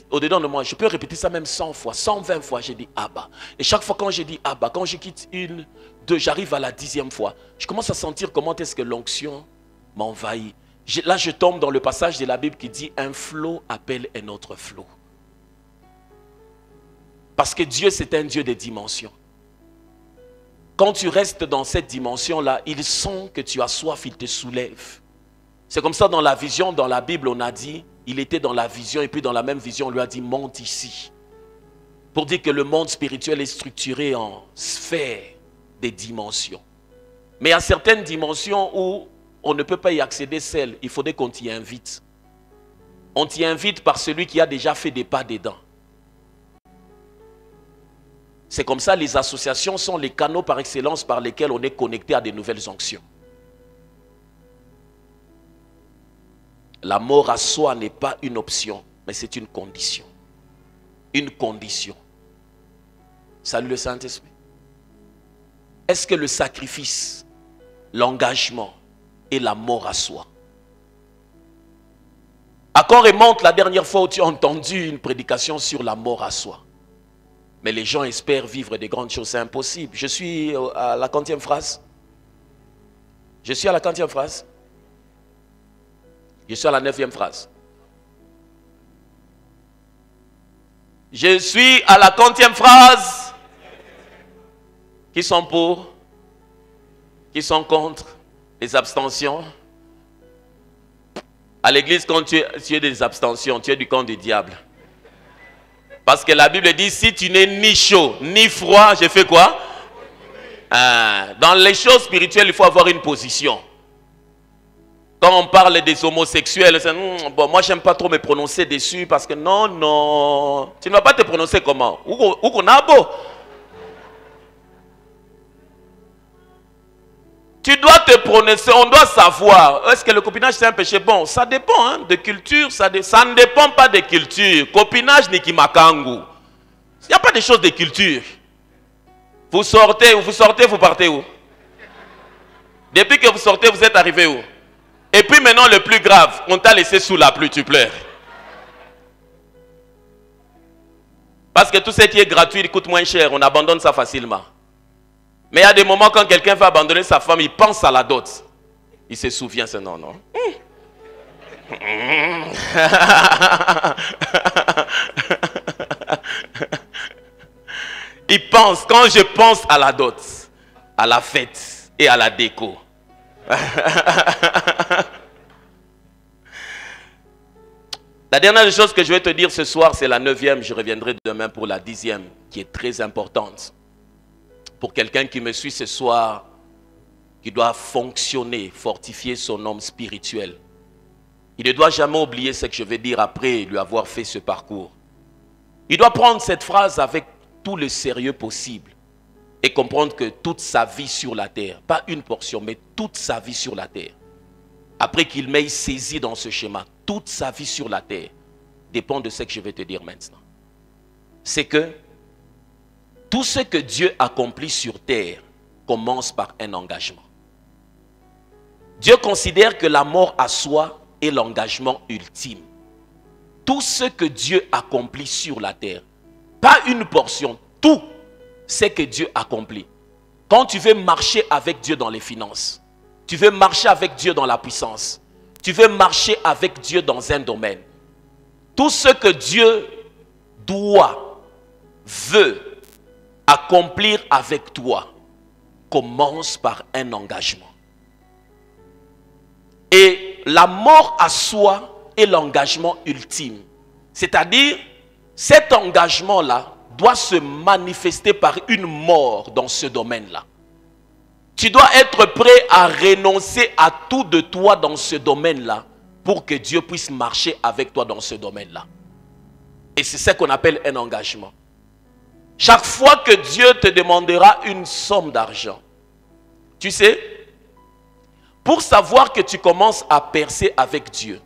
au-dedans de moi, je peux répéter ça même 100 fois, 120 fois, j'ai dit Abba. Et chaque fois quand j'ai dit Abba, quand je quitte 1, 2, j'arrive à la 10e fois, je commence à sentir comment est-ce que l'onction m'envahit. Là, je tombe dans le passage de la Bible qui dit un flot appelle un autre flot. Parce que Dieu, c'est un Dieu des dimensions. Quand tu restes dans cette dimension-là, il sent que tu as soif, il te soulève. C'est comme ça dans la vision, dans la Bible, on a dit, il était dans la vision et puis dans la même vision, on lui a dit, monte ici. Pour dire que le monde spirituel est structuré en sphères des dimensions. Mais il y a certaines dimensions où on ne peut pas y accéder seul, il faudrait qu'on t'y invite. On t'y invite par celui qui a déjà fait des pas dedans. C'est comme ça, les associations sont les canaux par excellence par lesquels on est connecté à de nouvelles onctions. La mort à soi n'est pas une option, mais c'est une condition. Une condition. Salut le Saint-Esprit. Est-ce que le sacrifice, l'engagement et la mort à soi? À quand remonte la dernière fois où tu as entendu une prédication sur la mort à soi? Mais les gens espèrent vivre des grandes choses, c'est impossible. Je suis à la 40e phrase. Je suis à la 40e phrase. Je suis à la 9e phrase. Je suis à la 40e phrase. Qui sont pour? Qui sont contre? Les abstentions? À l'église, quand tu es des abstentions, tu es du camp du diable. Parce que la Bible dit, si tu n'es ni chaud, ni froid, je fais quoi? Dans les choses spirituelles, il faut avoir une position. Quand on parle des homosexuels, c'est, bon, moi, j'aime pas trop me prononcer dessus parce que non. Tu ne vas pas te prononcer comment? Où qu'on a beau? Tu dois te prononcer, on doit savoir. Est-ce que le copinage c'est un péché? Bon, ça dépend de culture, ça ne dépend pas de culture. Copinage ni kimakangu. Il n'y a pas de choses de culture. Vous sortez, vous partez où? Depuis que vous sortez, vous êtes arrivé où? Et puis maintenant, le plus grave, on t'a laissé sous la pluie, tu pleures. Parce que tout ce qui est gratuit, il coûte moins cher. On abandonne ça facilement. Mais il y a des moments quand quelqu'un veut abandonner sa femme, il pense à la dot. Il se souvient, c'est non, non. Il pense, quand je pense à la dot, à la fête et à la déco. La dernière chose que je vais te dire ce soir, c'est la 9e. Je reviendrai demain pour la 10e, qui est très importante. Pour quelqu'un qui me suit ce soir, qui doit fonctionner, fortifier son homme spirituel. Il ne doit jamais oublier ce que je vais dire après lui avoir fait ce parcours. Il doit prendre cette phrase avec tout le sérieux possible et comprendre que toute sa vie sur la terre, pas une portion, mais toute sa vie sur la terre, après qu'il m'ait saisi dans ce schéma, toute sa vie sur la terre dépend de ce que je vais te dire maintenant. C'est que tout ce que Dieu accomplit sur terre commence par un engagement. Dieu considère que la mort à soi est l'engagement ultime. Tout ce que Dieu accomplit sur la terre, pas une portion, tout ce que Dieu accomplit. Quand tu veux marcher avec Dieu dans les finances, tu veux marcher avec Dieu dans la puissance, tu veux marcher avec Dieu dans un domaine, tout ce que Dieu doit, veut accomplir avec toi, commence par un engagement. Et la mort à soi est l'engagement ultime. C'est-à-dire, cet engagement-là doit se manifester par une mort dans ce domaine-là. Tu dois être prêt à renoncer à tout de toi dans ce domaine-là pour que Dieu puisse marcher avec toi dans ce domaine-là. Et c'est ce qu'on appelle un engagement. Chaque fois que Dieu te demandera une somme d'argent, tu sais, pour savoir que tu commences à percer avec Dieu,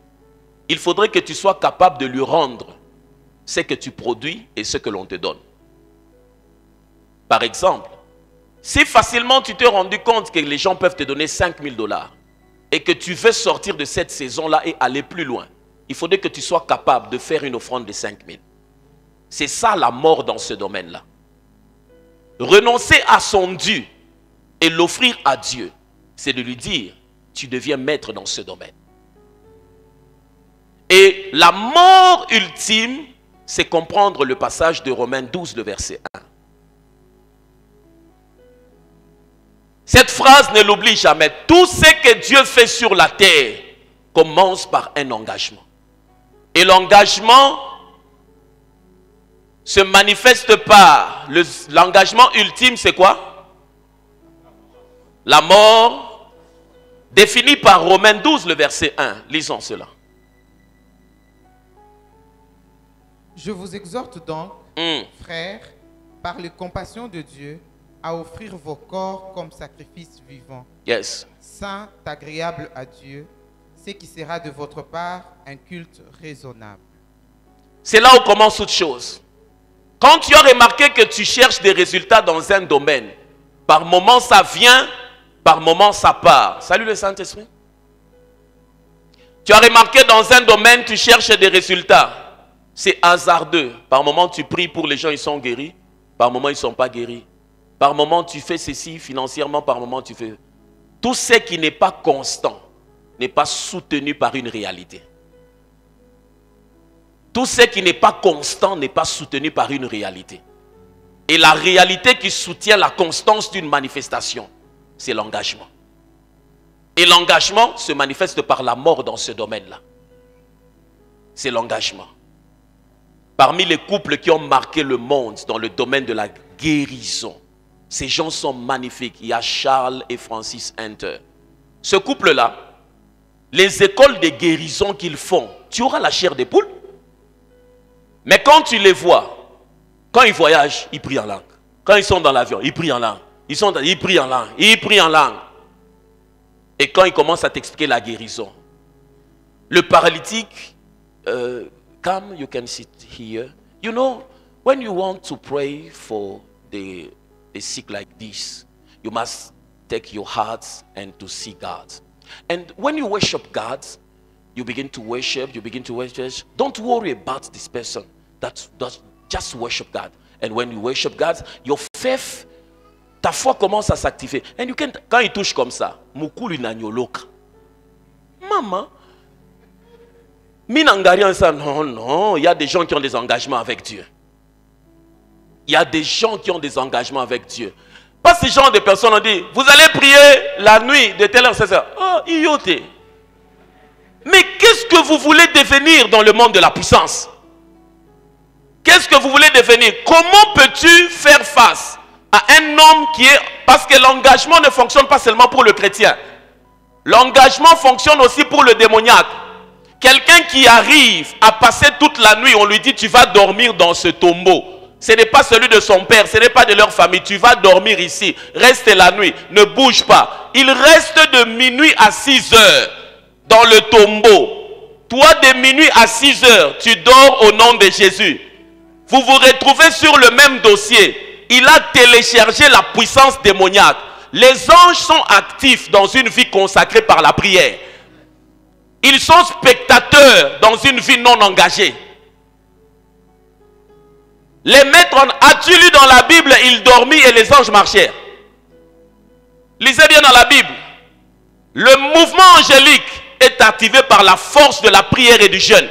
il faudrait que tu sois capable de lui rendre ce que tu produis et ce que l'on te donne. Par exemple, si facilement tu t'es rendu compte que les gens peuvent te donner 5 000 $ et que tu veux sortir de cette saison-là et aller plus loin, il faudrait que tu sois capable de faire une offrande de 5 000. C'est ça la mort dans ce domaine-là. Renoncer à son dû et l'offrir à Dieu, c'est de lui dire, tu deviens maître dans ce domaine. Et la mort ultime, c'est comprendre le passage de Romains 12, le verset 1. Cette phrase ne l'oublie jamais. Tout ce que Dieu fait sur la terre commence par un engagement. Et l'engagement se manifeste par l'engagement ultime, c'est quoi? La mort, définie par Romains 12, le verset 1. Lisons cela. Je vous exhorte donc, frères, par les compassions de Dieu, à offrir vos corps comme sacrifice vivant, saint, agréable à Dieu, ce qui sera de votre part un culte raisonnable. C'est là où commence toute chose. Quand tu as remarqué que tu cherches des résultats dans un domaine, par moment ça vient, par moment ça part. Salut le Saint-Esprit. Tu as remarqué dans un domaine, tu cherches des résultats. C'est hasardeux. Par moment tu pries pour les gens, ils sont guéris. Par moment ils ne sont pas guéris. Par moment tu fais ceci financièrement, par moment tu fais... Tout ce qui n'est pas constant n'est pas soutenu par une réalité. Tout ce qui n'est pas constant n'est pas soutenu par une réalité. Et la réalité qui soutient la constance d'une manifestation, c'est l'engagement. Et l'engagement se manifeste par la mort dans ce domaine-là. C'est l'engagement. Parmi les couples qui ont marqué le monde dans le domaine de la guérison, ces gens sont magnifiques. Il y a Charles et Francis Hunter. Ce couple-là, les écoles de guérison qu'ils font, tu auras la chair des poules. Mais quand tu les vois, quand ils voyagent, ils prient en langue. Quand ils sont dans l'avion, ils prient en langue. Ils prient en langue. Ils prient en langue. Et quand ils commencent à t'expliquer la guérison, le paralytique, come, you can sit here. You know, when you want to pray for the sick like this, you must take your heart and to see God. And when you worship God, you begin to worship, Don't worry about this person. Just worship God. And when you worship God, your faith, ta foi commence à s'activer. And you can, quand il touche comme ça, mukulu nanyoloka. Maman, minangarian ça, non, il y a des gens qui ont des engagements avec Dieu. Il y a des gens qui ont des engagements avec Dieu. Pas ce genre de personnes ont dit, vous allez prier la nuit de telle heure, c'est ça. Oh, ioté. Mais qu'est-ce que vous voulez devenir dans le monde de la puissance? Qu'est-ce que vous voulez devenir? Comment peux-tu faire face à un homme qui est... Parce que l'engagement ne fonctionne pas seulement pour le chrétien. L'engagement fonctionne aussi pour le démoniaque. Quelqu'un qui arrive à passer toute la nuit, on lui dit tu vas dormir dans ce tombeau. Ce n'est pas celui de son père, ce n'est pas de leur famille. Tu vas dormir ici, reste la nuit, ne bouge pas. Il reste de minuit à 6 heures dans le tombeau. Toi de minuit à 6 heures, tu dors au nom de Jésus. Vous vous retrouvez sur le même dossier. Il a téléchargé la puissance démoniaque. Les anges sont actifs dans une vie consacrée par la prière. Ils sont spectateurs dans une vie non engagée. Les maîtres, as-tu lu dans la Bible, ils dormirent et les anges marchèrent? Lisez bien dans la Bible. Le mouvement angélique est activé par la force de la prière et du jeûne.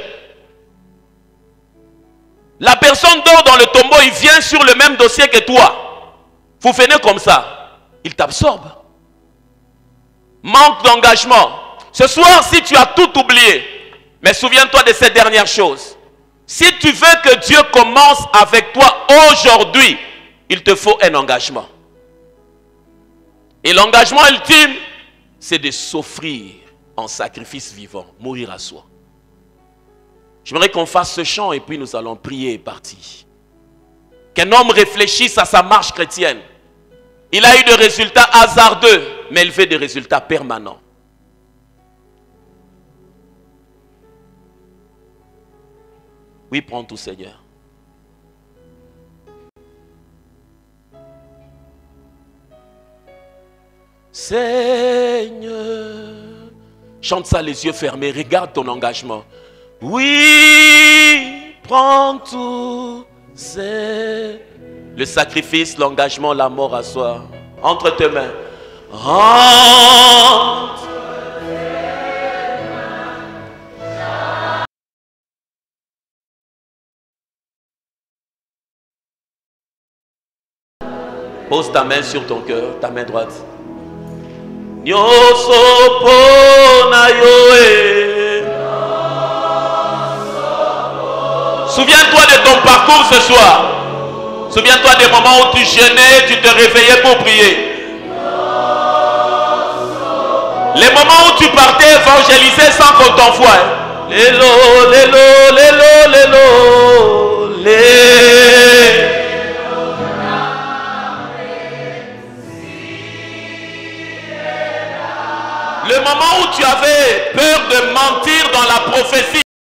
La personne dort dans le tombeau, il vient sur le même dossier que toi. Vous venez comme ça, il t'absorbe. Manque d'engagement. Ce soir, si tu as tout oublié, mais souviens-toi de ces dernières choses. Si tu veux que Dieu commence avec toi aujourd'hui, il te faut un engagement. Et l'engagement ultime, c'est de s'offrir en sacrifice vivant, mourir à soi. J'aimerais qu'on fasse ce chant et puis nous allons prier et partir. Qu'un homme réfléchisse à sa marche chrétienne. Il a eu des résultats hasardeux, mais il fait des résultats permanents. Oui, prends tout, Seigneur. Seigneur, chante ça les yeux fermés, regarde ton engagement. Oui, prends tout, c'est le sacrifice, l'engagement, la mort à soi. Entre tes mains. Entre tes mains. Pose ta main sur ton cœur, ta main droite. Souviens-toi de ton parcours ce soir. Souviens-toi des moments où tu jeûnais, tu te réveillais pour prier. Les moments où tu partais évangéliser sans qu'on t'envoie. Lélo, lélo, lélo, lélo, lélo. Le moment où tu avais peur de mentir